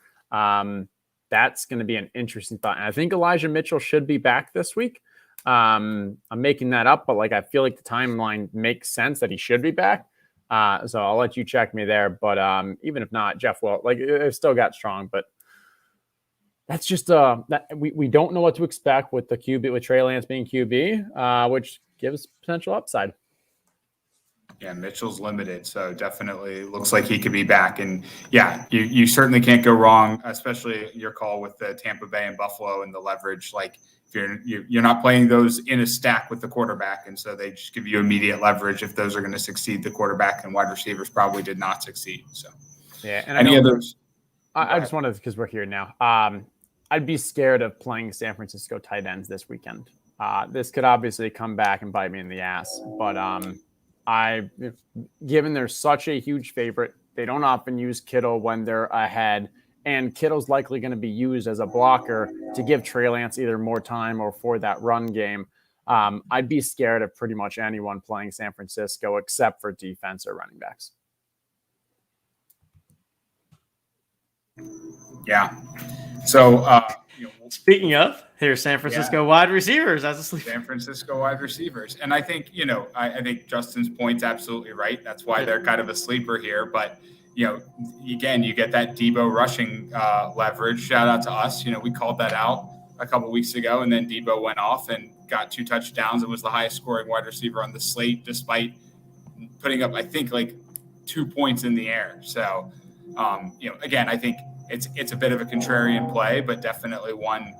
Speaker 2: That's going to be an interesting thought. And I think Elijah Mitchell should be back this week. I'm making that up, but like I feel like the timeline makes sense that he should be back. So I'll let you check me there. But even if not, Jeff will. Like it still got strong, but that's just that we don't know what to expect with the QB, with Trey Lance being QB, which gives potential upside.
Speaker 3: Yeah, Mitchell's limited, so definitely looks like he could be back. And yeah, you certainly can't go wrong, especially your call with the Tampa Bay and Buffalo and the leverage. Like if you're not playing those in a stack with the quarterback, and so they just give you immediate leverage if those are going to succeed. The quarterback and wide receivers probably did not succeed. So
Speaker 2: yeah, and
Speaker 3: any others?
Speaker 2: I just wanted, because we're here now. I'd be scared of playing San Francisco tight ends this weekend. This could obviously come back and bite me in the ass, but given they're such a huge favorite, they don't often use Kittle when they're ahead, and Kittle's likely going to be used as a blocker to give Trey Lance either more time or for that run game. I'd be scared of pretty much anyone playing San Francisco except for defense or running backs.
Speaker 3: Yeah. So,
Speaker 1: speaking of, here's San Francisco wide receivers as a sleeper.
Speaker 3: San Francisco wide receivers. And I think, I think Justin's point's absolutely right. That's why they're kind of a sleeper here. But, again, you get that Debo rushing leverage. Shout out to us. We called that out a couple weeks ago, and then Debo went off and got 2 touchdowns and was the highest scoring wide receiver on the slate, despite putting up, I think, like 2 points in the air. So, again, I think it's a bit of a contrarian play, but definitely one,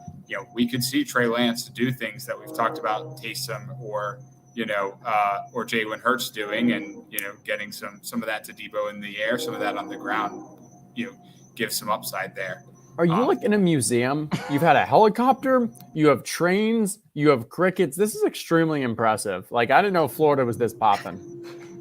Speaker 3: we could see Trey Lance do things that we've talked about Taysom or Jalen Hurts doing, and, getting some of that to Debo in the air, some of that on the ground, give some upside there.
Speaker 2: Are you like in a museum? You've had a helicopter, you have trains, you have crickets. This is extremely impressive. Like, I didn't know Florida was this popping.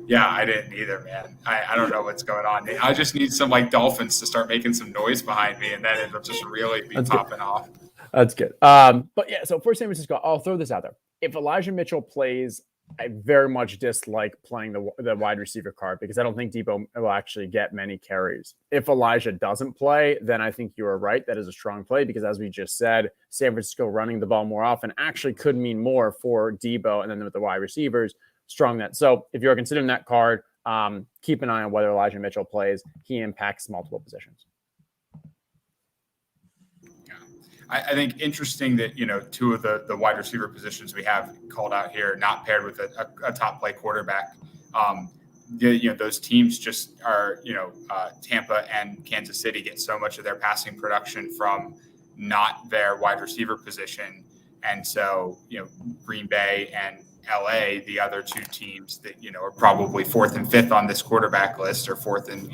Speaker 3: Yeah, I didn't either, man. I don't know what's going on. I just need some like dolphins to start making some noise behind me, and then it'll just really be popping off.
Speaker 2: That's good. But yeah, so for San Francisco, I'll throw this out there. If Elijah Mitchell plays, I very much dislike playing the wide receiver card because I don't think Debo will actually get many carries. If Elijah doesn't play, then I think you are right. That is a strong play because, as we just said, San Francisco running the ball more often actually could mean more for Debo, and then with the wide receivers, strong net. So if you're considering that card, keep an eye on whether Elijah Mitchell plays. He impacts multiple positions.
Speaker 3: I think interesting that, 2 of the wide receiver positions we have called out here, not paired with a top play quarterback. Those teams just are, Tampa and Kansas City get so much of their passing production from not their wide receiver position. And so, Green Bay and LA, the other 2 teams that, are probably 4th and 5th on this quarterback list, or 4th and,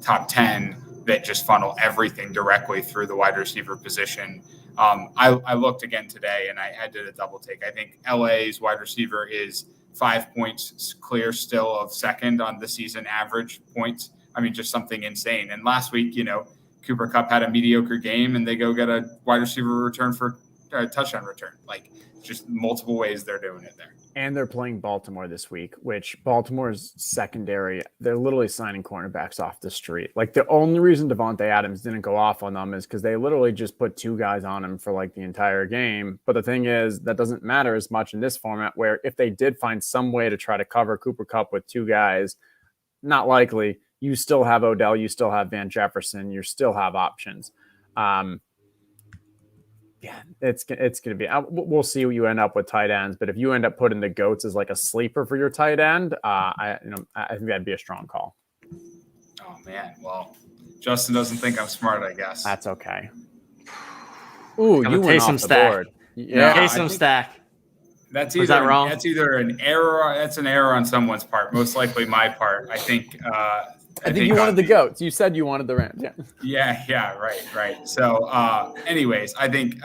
Speaker 3: top 10, that just funnel everything directly through the wide receiver position. I looked again today and I did a double take. I think LA's wide receiver is 5 points clear still of second on the season average points. I mean, just something insane. And last week, Cooper Kupp had a mediocre game and they go get a wide receiver return for a touchdown return. Like, just multiple ways they're doing it there.
Speaker 2: And they're playing Baltimore this week, which Baltimore's secondary, they're literally signing cornerbacks off the street. Like, the only reason Devontae Adams didn't go off on them is because they literally just put 2 guys on him for like the entire game. But the thing is, that doesn't matter as much in this format, where if they did find some way to try to cover Cooper Kupp with 2 guys, not likely. You still have Odell, you still have Van Jefferson, you still have options. Yeah, it's going to be. We'll see what you end up with tight ends, but if you end up putting the GOATs as like a sleeper for your tight end, I think that'd be a strong call.
Speaker 3: Oh man, well, Justin doesn't think I'm smart, I guess.
Speaker 2: That's okay. Ooh, you went off the board.
Speaker 1: Yeah, Taysom stack.
Speaker 3: That's
Speaker 1: either that wrong?
Speaker 3: That's either an error. That's an error on someone's part. Most likely my part. I think
Speaker 2: you wanted the GOATs. You said you wanted the Rams.
Speaker 3: Yeah. Right. So, anyways, I think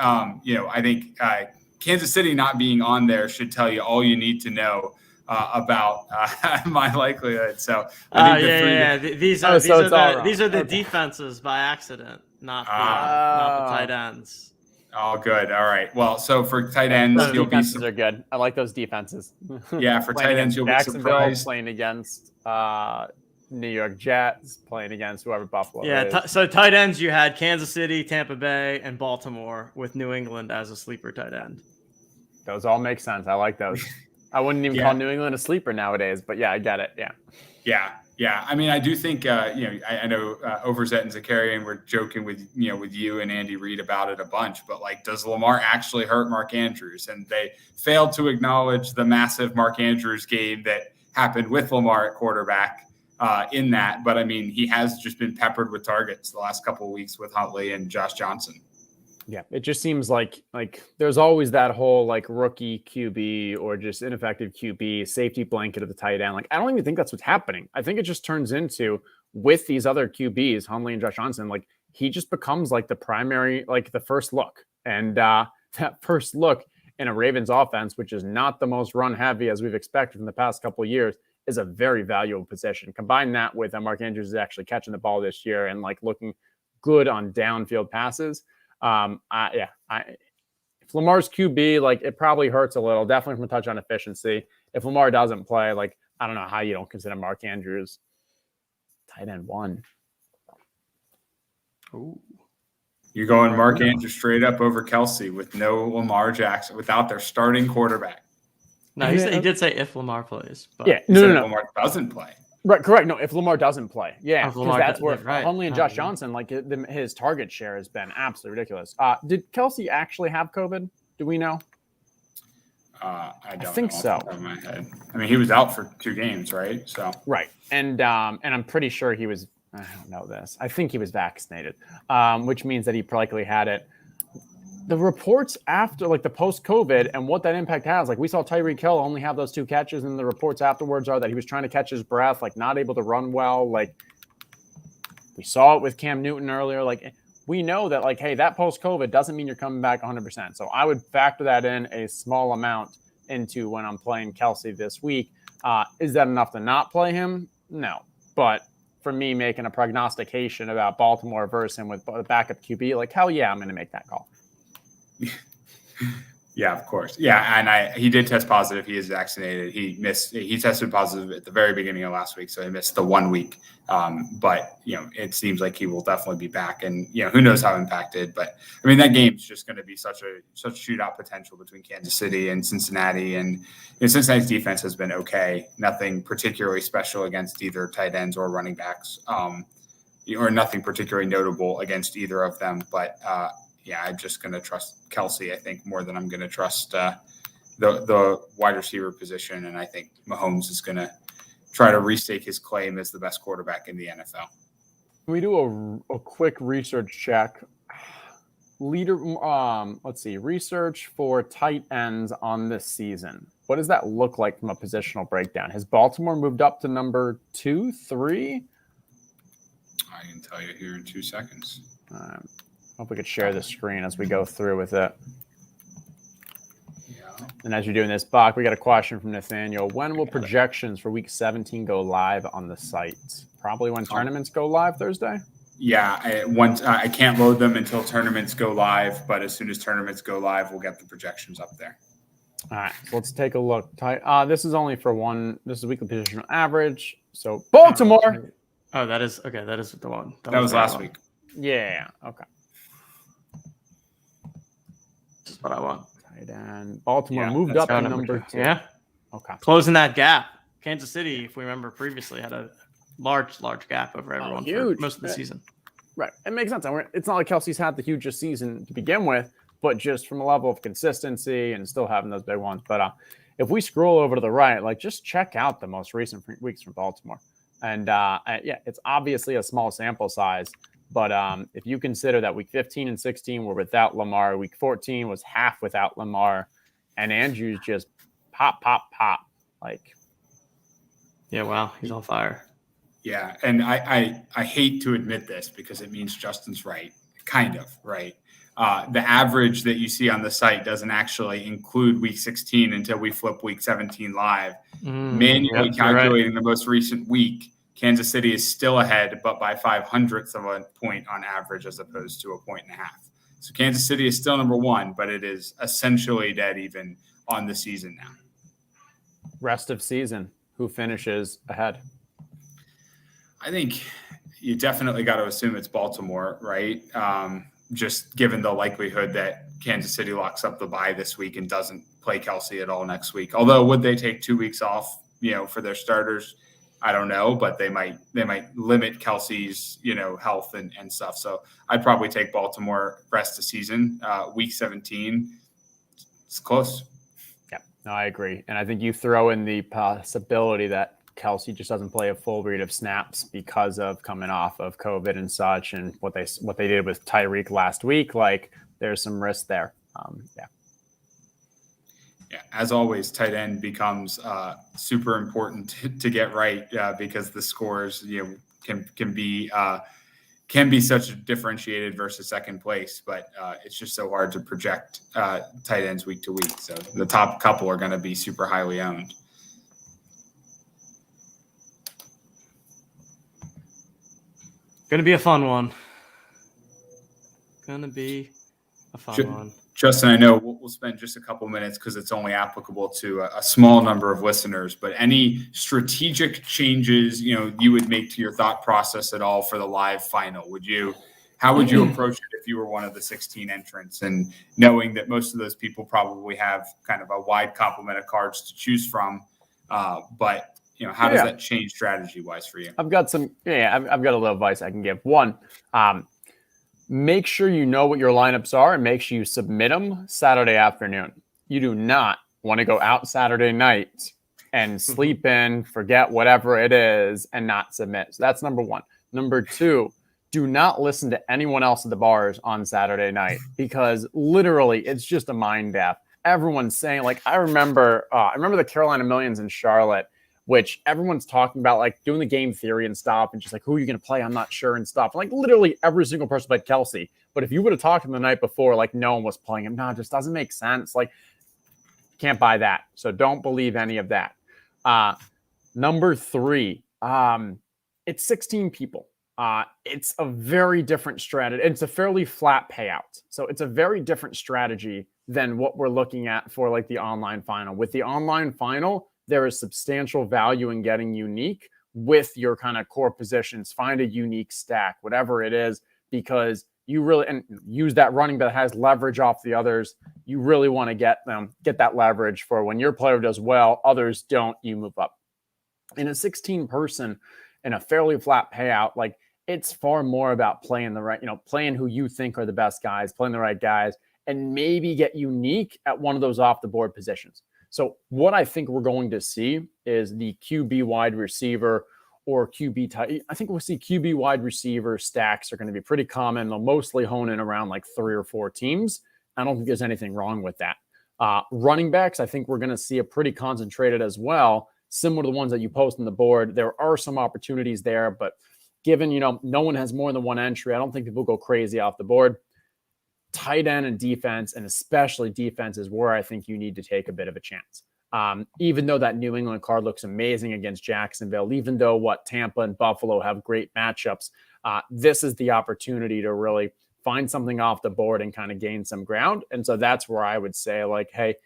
Speaker 3: Kansas City not being on there should tell you all you need to know about my likelihood. So, I think
Speaker 1: these are the defenses by accident. not the tight ends.
Speaker 3: Oh, good. All right. Well, so for tight ends,
Speaker 2: those
Speaker 3: you'll be
Speaker 2: defenses are good. I like those defenses.
Speaker 3: Yeah, for tight ends, you'll be
Speaker 2: Jacksonville,
Speaker 3: surprised.
Speaker 2: playing against New York Jets, playing against whoever Buffalo
Speaker 1: Yeah,
Speaker 2: is.
Speaker 1: so tight ends, you had Kansas City, Tampa Bay, and Baltimore, with New England as a sleeper tight end.
Speaker 2: Those all make sense. I like those. I wouldn't even call New England a sleeper nowadays, but yeah, I get it.
Speaker 3: Yeah. I mean, I do think I know Overzet and Zakarian were joking with you and Andy Reid about it a bunch, but like, does Lamar actually hurt Mark Andrews? And they failed to acknowledge the massive Mark Andrews game that happened with Lamar at quarterback in that. But I mean, he has just been peppered with targets the last couple of weeks with Huntley and Josh Johnson.
Speaker 2: Yeah, it just seems like there's always that whole like rookie QB or just ineffective QB safety blanket of the tight end. Like, I don't even think that's what's happening. I think it just turns into, with these other QBs, Huntley and Josh Johnson, like he just becomes like the primary, like the first look. And that first look in a Ravens offense, which is not the most run heavy as we've expected from the past couple of years, is a very valuable position. Combine that with Mark Andrews is actually catching the ball this year and like looking good on downfield passes. If Lamar's QB, like it probably hurts a little, definitely from a touchdown efficiency. If Lamar doesn't play, like I don't know how you don't consider Mark Andrews tight end 1.
Speaker 1: Ooh.
Speaker 3: You're going Mark Andrews straight up over Kelsey with no Lamar Jackson, without their starting quarterback.
Speaker 1: No, he did say if Lamar plays. But
Speaker 2: no.
Speaker 3: Lamar doesn't play.
Speaker 2: Right, correct. No, if Lamar doesn't play, because that's where
Speaker 1: right.
Speaker 2: Huntley and Josh Johnson, like his target share has been absolutely ridiculous. Did Kelsey actually have COVID? Do we know?
Speaker 3: I
Speaker 2: think
Speaker 3: know
Speaker 2: so.
Speaker 3: off the top of my head. I mean, he was out for 2 games, right? So
Speaker 2: right, and I'm pretty sure he was. I don't know this. I think he was vaccinated, which means that he likely had it. The reports after, like the post-COVID and what that impact has, like we saw Tyreek Hill only have those 2 catches, and the reports afterwards are that he was trying to catch his breath, like not able to run well. Like we saw it with Cam Newton earlier. Like we know that, like, hey, that post-COVID doesn't mean you're coming back 100%. So I would factor that in a small amount into when I'm playing Kelsey this week. Is that enough to not play him? No. But for me, making a prognostication about Baltimore versus him with a backup QB, like, hell yeah, I'm going to make that call.
Speaker 3: Yeah, of course. Yeah, and he did test positive. He is vaccinated. He tested positive at the very beginning of last week, so he missed the 1 week. But it seems like he will definitely be back, and who knows how impacted. But I mean, that game's just going to be such shootout potential between Kansas City and Cincinnati, and Cincinnati's defense has been okay. Nothing particularly special against either tight ends or running backs, or nothing particularly notable against either of them. But I'm just going to trust Kelsey, I think, more than I'm going to trust the wide receiver position. And I think Mahomes is going to try to restake his claim as the best quarterback in the NFL.
Speaker 2: Can we do a quick research check? Let's see. Research for tight ends on this season. What does that look like from a positional breakdown? Has Baltimore moved up to number 2, 3?
Speaker 3: I can tell you here in 2 seconds.
Speaker 2: Hope we could share the screen as we go through with it.
Speaker 3: Yeah.
Speaker 2: And as you're doing this, Bach, we got a question from Nathaniel. When will projections for week 17 go live on the site? Probably when tournaments go live Thursday?
Speaker 3: Yeah, I can't load them until tournaments go live, but as soon as tournaments go live, we'll get the projections up there.
Speaker 2: All right, so let's take a look. This is only for one. This is weekly positional average. So Baltimore.
Speaker 1: Oh, that is okay. That is the one.
Speaker 3: That was last week.
Speaker 2: Yeah. Okay.
Speaker 1: This is what I want.
Speaker 2: Tight end. Baltimore
Speaker 3: Yeah,
Speaker 2: moved
Speaker 3: that's
Speaker 2: up to
Speaker 1: Got
Speaker 2: number 2.
Speaker 1: Yeah.
Speaker 2: Okay.
Speaker 1: Closing that gap. Kansas City, if we remember previously, had a large gap over everyone for most of the season.
Speaker 2: Right. It makes sense. It's not like Kelsey's had the hugest season to begin with, but just from a level of consistency and still having those big ones. But if we scroll over to the right, like just check out the most recent weeks from Baltimore. And it's obviously a small sample size. But if you consider that week 15 and 16 were without Lamar, week 14 was half without Lamar, and Andrews just pop. Like,
Speaker 1: yeah, wow, he's on fire.
Speaker 3: Yeah, and I hate to admit this because it means Justin's right, kind of, right? The average that you see on the site doesn't actually include week 16 until we flip week 17 live. Manually calculating the most recent week Kansas City is still ahead, but by 0.05 of a point on average, as opposed to 1.5 points. So Kansas City is still number one, but it is essentially dead even on the season now.
Speaker 2: Rest of season, who finishes ahead?
Speaker 3: I think you definitely got to assume it's Baltimore, right? Just given the likelihood that Kansas City locks up the bye this week and doesn't play Kelsey at all next week. Although, would they take 2 weeks off, for their starters? I don't know, but they might limit Kelsey's, health and stuff. So I'd probably take Baltimore rest of season. Week 17, it's close.
Speaker 2: Yeah, no, I agree. And I think you throw in the possibility that Kelsey just doesn't play a full read of snaps because of coming off of COVID and such, and what they did with Tyreek last week. Like, there's some risk there.
Speaker 3: Yeah, as always, tight end becomes super important to get right because the scores, can be such differentiated versus second place, but it's just so hard to project tight ends week to week. So the top couple are going to be super highly owned.
Speaker 1: Going to be a fun one.
Speaker 3: Justin, I know we'll spend just a couple minutes because it's only applicable to a small number of listeners, but any strategic changes, you would make to your thought process at all for the live final? How would you approach it if you were one of the 16 entrants, and knowing that most of those people probably have kind of a wide complement of cards to choose from? But how does that change strategy wise for you?
Speaker 2: I've got a little advice I can give. One, make sure you know what your lineups are and make sure you submit them Saturday afternoon. You do not want to go out Saturday night and sleep in, forget whatever it is, and not submit. So that's number one. Number two, do not listen to anyone else at the bars on Saturday night, because literally it's just a mind death. Everyone's saying, like, I remember the Carolina Millions in Charlotte, which everyone's talking about, like, doing the game theory and stuff, and just like, who are you going to play? I'm not sure and stuff. Like, literally every single person played Kelsey. But if you would have talked to him the night before, like, no one was playing him. No, it just doesn't make sense. Like, can't buy that. So don't believe any of that. Number three, it's 16 people. It's a very different strategy. It's a fairly flat payout. So it's a very different strategy than what we're looking at for, like, the online final. With the online final, there is substantial value in getting unique with your kind of core positions. Find a unique stack, whatever it is, because you really, and use that running that has leverage off the others. You really want to get that leverage for when your player does well, others don't, you move up. In a 16 person in a fairly flat payout, like, it's far more about playing the right, playing who you think are the best guys, playing the right guys, and maybe get unique at one of those off the board positions. So what I think we're going to see is the QB wide receiver or QB tight. I think we'll see QB wide receiver stacks are going to be pretty common. They'll mostly hone in around like 3 or 4 teams. I don't think there's anything wrong with that. Running backs, I think we're going to see a pretty concentrated as well, similar to the ones that you post on the board. There are some opportunities there, but given, no one has more than one entry, I don't think people go crazy off the board. Tight end and defense, and especially defense, is where I think you need to take a bit of a chance. Even though that New England card looks amazing against Jacksonville, even though Tampa and Buffalo have great matchups, this is the opportunity to really find something off the board and kind of gain some ground. And so that's where I would say, like, hey,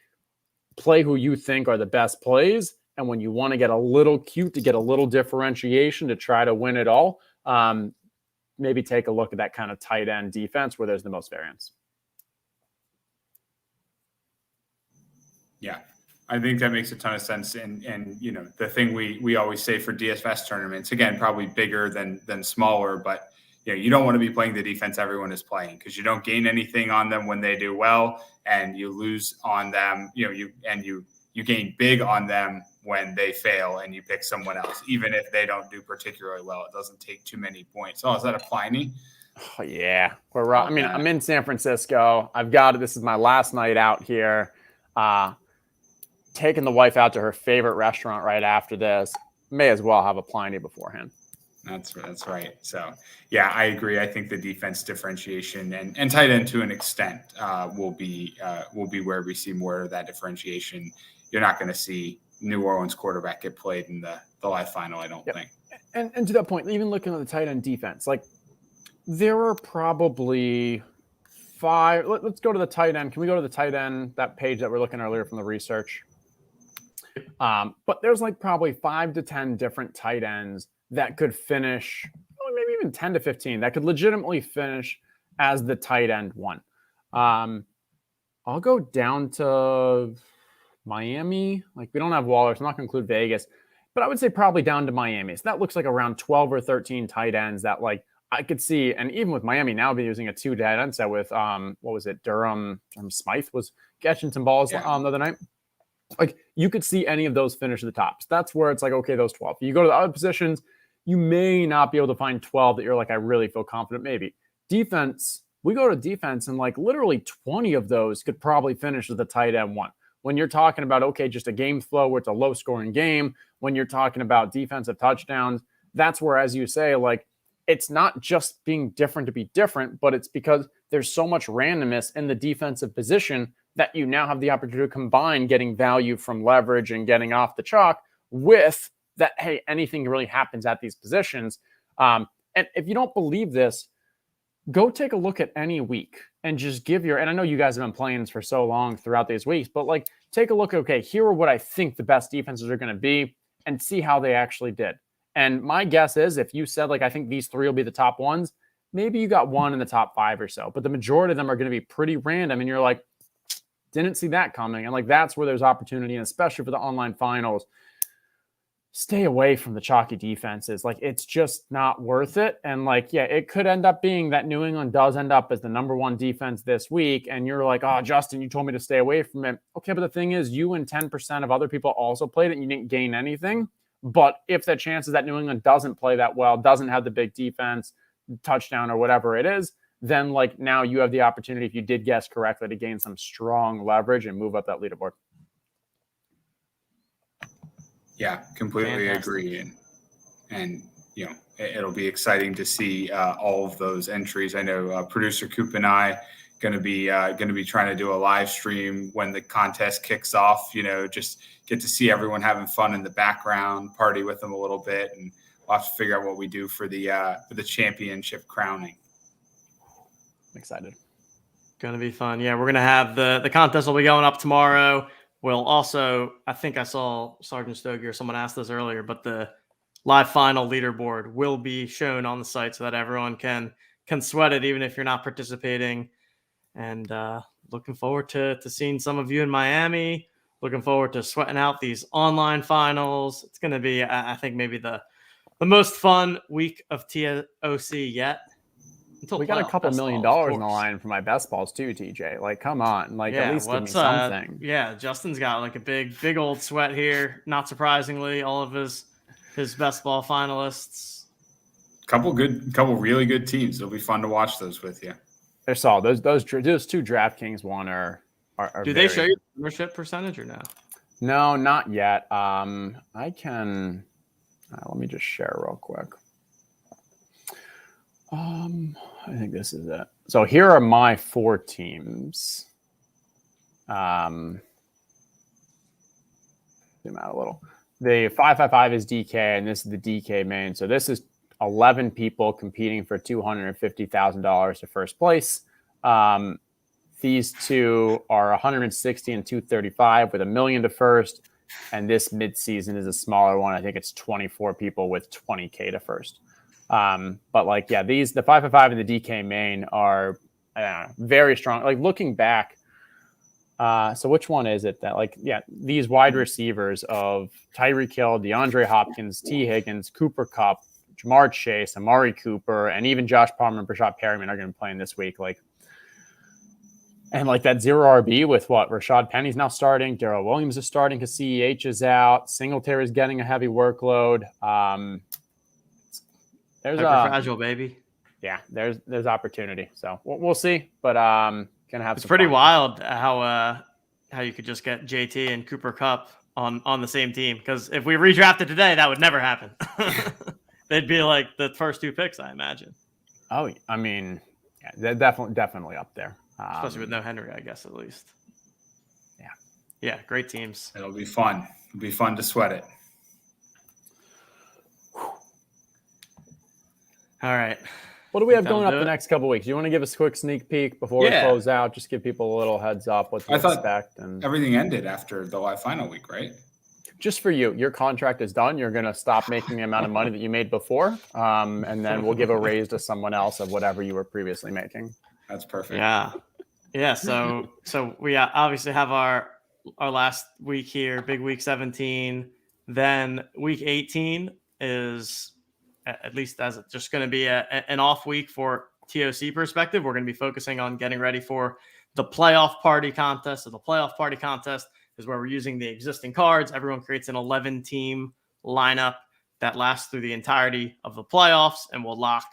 Speaker 2: play who you think are the best plays. And when you want to get a little cute, to get a little differentiation to try to win it all, maybe take a look at that kind of tight end defense where there's the most variance.
Speaker 3: Yeah, I think that makes a ton of sense. And the thing we always say for DFS tournaments, again, probably bigger than smaller, but you don't want to be playing the defense everyone is playing, because you don't gain anything on them when they do well, and you lose on them. You gain big on them when they fail and you pick someone else, even if they don't do particularly well. It doesn't take too many points. Oh, is that a Pliny?
Speaker 2: Oh, yeah. I'm in San Francisco. I've got it. This is my last night out here. Taking the wife out to her favorite restaurant right after this. May as well have a Pliny beforehand.
Speaker 3: That's right. So, yeah, I agree. I think the defense differentiation and tight end to an extent will be where we see more of that differentiation. You're not going to see New Orleans quarterback get played in the live final, I don't think.
Speaker 2: And to that point, even looking at the tight end defense, like there are probably 5. Let's go to the tight end. Can we go to the tight end, that page that we're looking at earlier from the research? But there's like probably 5 to 10 different tight ends that could finish, maybe even 10 to 15, that could legitimately finish as the tight end one. I'll go down to Miami. Like we don't have Waller, so I'm not going to include Vegas, but I would say probably down to Miami. So that looks like around 12 or 13 tight ends that like I could see. And even with Miami now be using a 2 tight end set with, what was it? Durham Smythe was catching some balls the other night. Like you could see any of those finish at the tops. That's where it's like, okay, those 12. You go to the other positions, you may not be able to find 12 that you're like, I really feel confident. Maybe defense. We go to defense and like literally 20 of those could probably finish as the tight end one. When you're talking about, okay, just a game flow where it's a low scoring game, when you're talking about defensive touchdowns, that's where, as you say, like it's not just being different to be different, but it's because there's so much randomness in the defensive position that you now have the opportunity to combine getting value from leverage and getting off the chalk with that, hey, anything really happens at these positions. And if you don't believe this, go take a look at any week and just give and I know you guys have been playing this for so long throughout these weeks, but like take a look, okay, here are what I think the best defenses are going to be and see how they actually did. And my guess is if you said, like, I think these 3 will be the top ones, maybe you got one in the top 5 or so, but the majority of them are going to be pretty random. And you're like, didn't see that coming. And like, that's where there's opportunity. And especially for the online finals, stay away from the chalky defenses. Like, it's just not worth it. And like, yeah, it could end up being that New England does end up as the number 1 defense this week. And you're like, oh, Justin, you told me to stay away from it. Okay. But the thing is, you and 10% of other people also played it and you didn't gain anything. But if the chances that New England doesn't play that well, doesn't have the big defense, touchdown or whatever it is, then like now you have the opportunity, if you did guess correctly, to gain some strong leverage and move up that leaderboard.
Speaker 3: Yeah, completely agree. And you know, it'll be exciting to see all of those entries. I know producer Coop and I going to be trying to do a live stream when the contest kicks off. You know, just get to see everyone having fun in the background, party with them a little bit, and we'll have to figure out what we do for the championship crowning.
Speaker 2: I'm excited.
Speaker 1: Gonna be fun. Yeah, we're gonna have the contest will be going up tomorrow. We'll also, I think I saw Sergeant Stogie or someone asked this earlier, but the live final leaderboard will be shown on the site so that everyone can sweat it, even if you're not participating. And looking forward to seeing some of you in Miami. Looking forward to sweating out these online finals. It's going to be, I think, maybe the most fun week of TOC yet.
Speaker 2: We got a couple $1 million on the line for my best balls too, TJ. Like, come on, like at least give me something.
Speaker 1: Yeah, Justin's got like a big old sweat here. Not surprisingly, all of his best ball finalists.
Speaker 3: Couple really good teams. It'll be fun to watch those with you.
Speaker 2: They're solid. Those 2 DraftKings one are
Speaker 1: Do they show you the ownership percentage or no?
Speaker 2: No, not yet. I can. Let me just share real quick. I think this is it. So here are my 4 teams. Zoom out a little. The 555 is DK, and this is the DK main. So this is 11 people competing for $250,000 to first place. These 2 are 160 and 235 with $1 million to first. And this midseason is a smaller one. I think it's 24 people with $20K to first. But like, yeah, the 555 and the DK main are very strong. Like looking back, so which one is it that like, yeah, these wide receivers of Tyreek Hill, DeAndre Hopkins, T. Higgins, Cooper Kupp, Jamar Chase, Amari Cooper, and even Josh Palmer and Brashad Perryman are going to be playing this week. Like, and like that 0 RB with what? Rashad Penny's now starting. Darrell Williams is starting because CEH is out. Singletary is getting a heavy workload. There's
Speaker 1: fragile, baby.
Speaker 2: Yeah, there's opportunity. So we'll see. But gonna have.
Speaker 1: It's pretty fun. Wild how you could just get JT and Cooper Kupp on the same team. Because if we redrafted today, that would never happen. They'd be like the first 2 picks, I imagine.
Speaker 2: Oh, I mean, yeah, they're definitely up there.
Speaker 1: Especially with no Henry, I guess, at least.
Speaker 2: Yeah.
Speaker 1: Yeah, great teams.
Speaker 3: It'll be fun. It'll be fun to sweat it.
Speaker 1: All right.
Speaker 2: What do we
Speaker 1: Think
Speaker 2: have going
Speaker 1: that'll
Speaker 2: up
Speaker 1: do
Speaker 2: the
Speaker 1: it?
Speaker 2: next couple weeks? You want to give us a quick sneak peek before we
Speaker 1: Yeah.
Speaker 2: close out? Just give people a little heads up what to
Speaker 3: I thought
Speaker 2: expect. And
Speaker 3: everything ended after the live final week, right?
Speaker 2: just for you, your contract is done. You're going to stop making the amount of money that you made before, and then we'll give a raise to someone else of whatever you were previously making.
Speaker 3: That's perfect.
Speaker 1: Yeah. So we obviously have our last week here, big week 17. Then week 18 is, at least as it's just going to be an off week for TOC perspective. We're going to be focusing on getting ready for the playoff party contest. So the playoff party contest is where we're using the existing cards. Everyone creates an 11-team lineup that lasts through the entirety of the playoffs, and we'll lock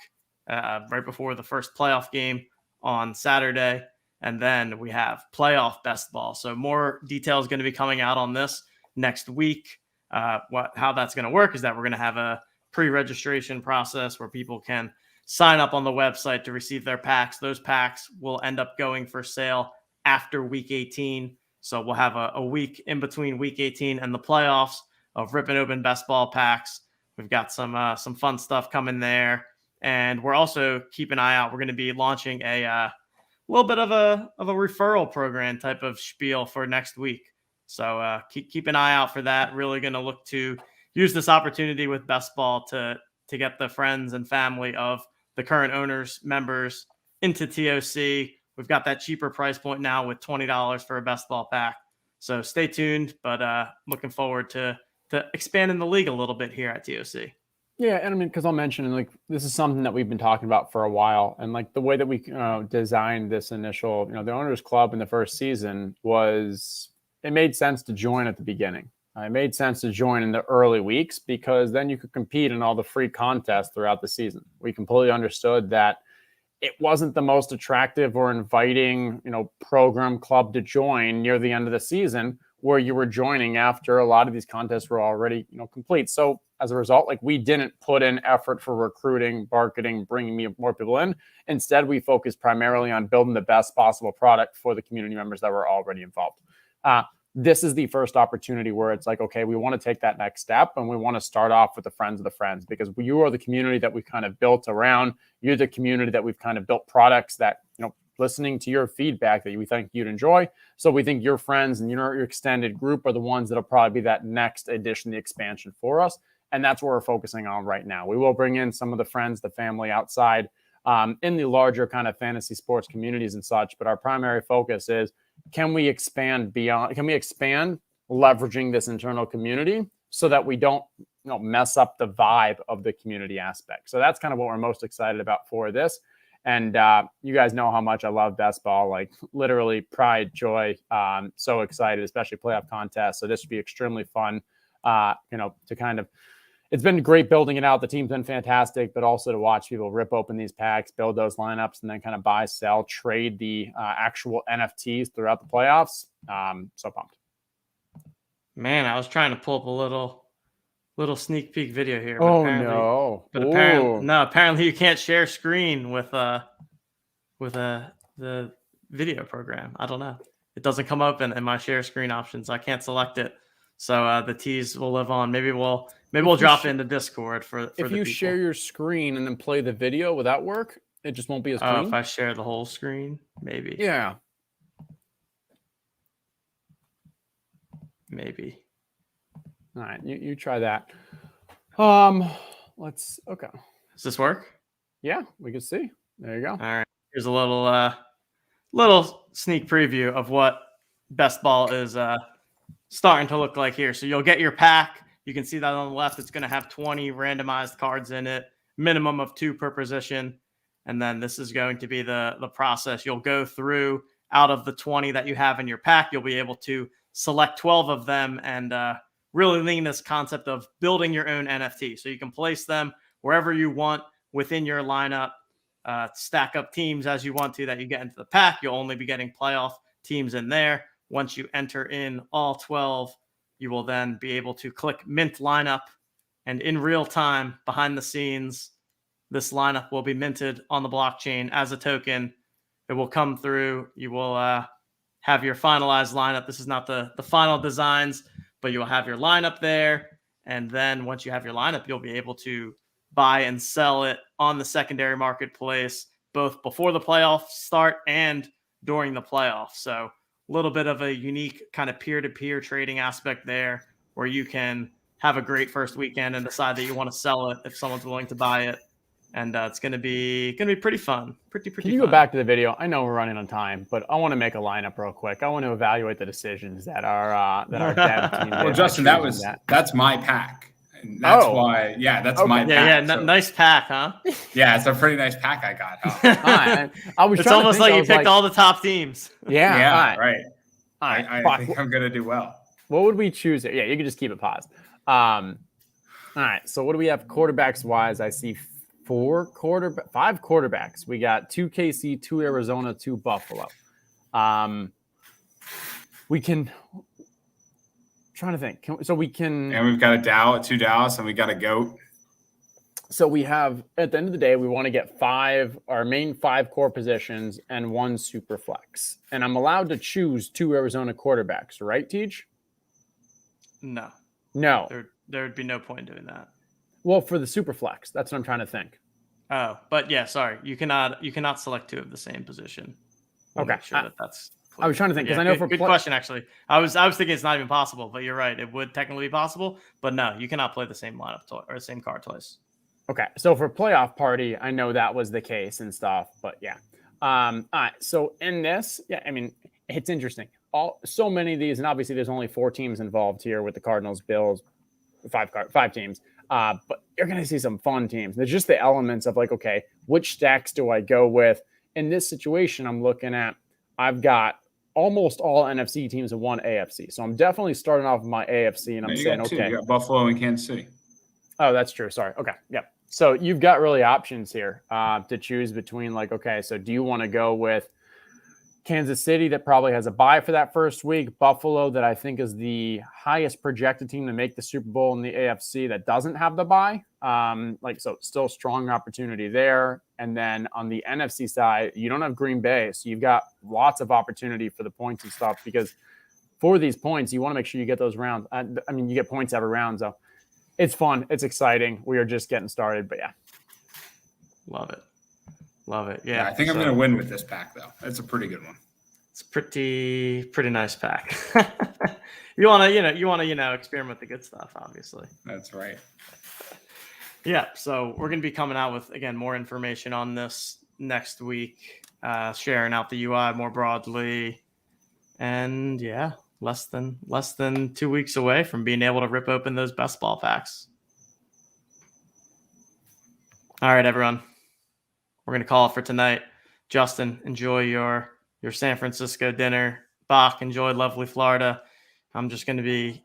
Speaker 1: right before the first playoff game on Saturday. And then we have playoff best ball. So more details going to be coming out on this next week. How that's going to work is that we're going to have a pre-registration process where people can sign up on the website to receive their packs. Those packs will end up going for sale after week 18. So we'll have a week in between week 18 and the playoffs of ripping open best ball packs. We've got some fun stuff coming there. And we're also, keep an eye out, we're going to be launching a little bit of a referral program type of spiel for next week. So keep an eye out for that. Really going to look to use this opportunity with best ball to get the friends and family of the current owners, members into TOC. We've got that cheaper price point now with $20 for a best ball pack. So stay tuned, but looking forward to expanding the league a little bit here at TOC.
Speaker 2: Yeah, and I mean, because I'll mention, like, this is something that we've been talking about for a while, and like the way that we designed this initial, the owners club in the first season was, it made sense to join at the beginning. It made sense to join in the early weeks because then you could compete in all the free contests throughout the season. We completely understood that it wasn't the most attractive or inviting, program club to join near the end of the season where you were joining after a lot of these contests were already, complete. So as a result, like, we didn't put in effort for recruiting, marketing, bringing more people in. Instead, we focused primarily on building the best possible product for the community members that were already involved. This is the first opportunity where it's like, okay, we want to take that next step and we want to start off with the friends of the friends, because you are the community that we've kind of built around. You're the community that we've kind of built products that, listening to your feedback that we think you'd enjoy. So we think your friends and your extended group are the ones that'll probably be that next addition, the expansion for us. And that's what we're focusing on right now. We will bring in some of the friends, the family outside in the larger kind of fantasy sports communities and such. But our primary focus is, can we expand leveraging this internal community so that we don't mess up the vibe of the community aspect. So that's kind of what we're most excited about for this. And you guys know how much I love best ball, like literally pride, joy. So excited, especially playoff contests. So this should be extremely fun, to kind of, it's been great building it out. The team's been fantastic, but also to watch people rip open these packs, build those lineups, and then kind of buy, sell, trade the actual NFTs throughout the playoffs. So pumped.
Speaker 1: Man, I was trying to pull up a little sneak peek video here.
Speaker 2: But no!
Speaker 1: But apparently you can't share screen with the video program. I don't know. It doesn't come up in my share screen options. I can't select it. So the teas will live on. Maybe we'll drop into Discord for
Speaker 2: if
Speaker 1: the
Speaker 2: you
Speaker 1: people.
Speaker 2: Share your screen and then play the video, will that work? It just won't be as clean.
Speaker 1: If I share the whole screen, maybe.
Speaker 2: Yeah.
Speaker 1: Maybe.
Speaker 2: All right, you try that. Okay.
Speaker 1: Does this work?
Speaker 2: Yeah, we can see. There you go.
Speaker 1: All right. Here's a little sneak preview of what best ball is starting to look like here. So you'll get your pack. You can see that on the left. It's going to have 20 randomized cards in it, minimum of 2 per position. And then this is going to be the process. You'll go through, out of the 20 that you have in your pack, you'll be able to select 12 of them and really lean this concept of building your own NFT. So you can place them wherever you want within your lineup, stack up teams as you want to that you get into the pack. You'll only be getting playoff teams in there. Once you enter in all 12, you will then be able to click mint lineup, and in real time behind the scenes, this lineup will be minted on the blockchain as a token. It will come through. You will have your finalized lineup. This is not the final designs, but you'll have your lineup there. And then once you have your lineup, you'll be able to buy and sell it on the secondary marketplace, both before the playoffs start and during the playoffs. So a little bit of a unique kind of peer-to-peer trading aspect there, where you can have a great first weekend and decide that you want to sell it if someone's willing to buy it. And it's going to be pretty fun. Pretty
Speaker 2: Can you
Speaker 1: fun.
Speaker 2: go back to the video? I know we're running on time, but I want to make a lineup real quick. I want to evaluate the decisions that our dev team did.
Speaker 3: Well, Justin, that's my pack. And that's why, that's
Speaker 2: okay.
Speaker 3: my pack.
Speaker 1: Yeah,
Speaker 3: so,
Speaker 1: nice pack, huh?
Speaker 3: Yeah, it's a pretty nice pack I got. Huh?
Speaker 2: I was
Speaker 1: it's almost like you picked all the top teams.
Speaker 2: Yeah,
Speaker 3: right. I think
Speaker 2: Fuck.
Speaker 3: I'm going to do well.
Speaker 2: What would we choose here? Yeah, you can just keep it paused. All right, so what do we have quarterbacks-wise? I see 5 quarterbacks. We got 2 KC, 2 Arizona, 2 Buffalo. We can trying to think.
Speaker 3: And we've got a 2 Dallas, and we got a GOAT.
Speaker 2: So we have, at the end of the day, we want to get our main 5 core positions and 1 super flex. And I'm allowed to choose 2 Arizona quarterbacks, right, Teach?
Speaker 1: No. There would be no point in doing that.
Speaker 2: Well, for the super flex, that's what I'm trying to think.
Speaker 1: Oh, but yeah, sorry. You cannot select 2 of the same position. We'll
Speaker 2: okay.
Speaker 1: make sure that's clear.
Speaker 2: I was trying to think because
Speaker 1: I
Speaker 2: know
Speaker 1: good, good question actually. I was thinking it's not even possible, but you're right. It would technically be possible, but no, you cannot play the same lineup or the same card twice.
Speaker 2: Okay, so for playoff party, I know that was the case and stuff, but yeah. All right, so in this, I mean, it's interesting. So many of these, and obviously there's only 4 teams involved here with the Cardinals, Bills, 5 teams. But you're going to see some fun teams. There's just the elements of like, okay, which stacks do I go with? In this situation, I'm looking at, I've got almost all NFC teams and 1 AFC. So I'm definitely starting off with my AFC, and I'm saying, okay.
Speaker 3: You got Buffalo and Kansas City.
Speaker 2: Oh, that's true. Sorry. Okay. Yep. So you've got really options here to choose between like, okay, so do you want to go with Kansas City that probably has a bye for that first week, Buffalo that I think is the highest projected team to make the Super Bowl in the AFC that doesn't have the bye. So still strong opportunity there. And then on the NFC side, you don't have Green Bay. So you've got lots of opportunity for the points and stuff because for these points, you want to make sure you get those rounds. You get points every round. So it's fun. It's exciting. We are just getting started, but yeah.
Speaker 1: Love it. Yeah.
Speaker 3: I think I'm going to win with this pack though. It's a pretty good one.
Speaker 1: It's pretty nice pack. you want to experiment with the good stuff, obviously.
Speaker 3: That's right.
Speaker 1: Yeah. So we're going to be coming out with, again, more information on this next week, sharing out the UI more broadly. And yeah, less than 2 weeks away from being able to rip open those best ball packs. All right, everyone. We're going to call it for tonight. Justin, enjoy your San Francisco dinner. Bach, enjoy lovely Florida. I'm just going to be,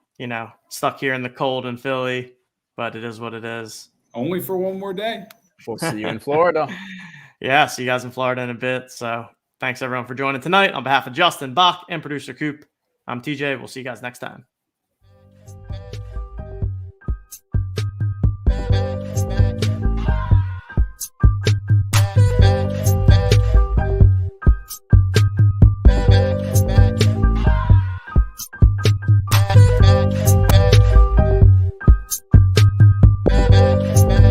Speaker 1: stuck here in the cold in Philly, but it is what it is.
Speaker 3: Only for one more day.
Speaker 2: We'll see you in Florida.
Speaker 1: Yeah, see you guys in Florida in a bit. So thanks, everyone, for joining tonight. On behalf of Justin, Bach, and producer Coop, I'm TJ. We'll see you guys next time.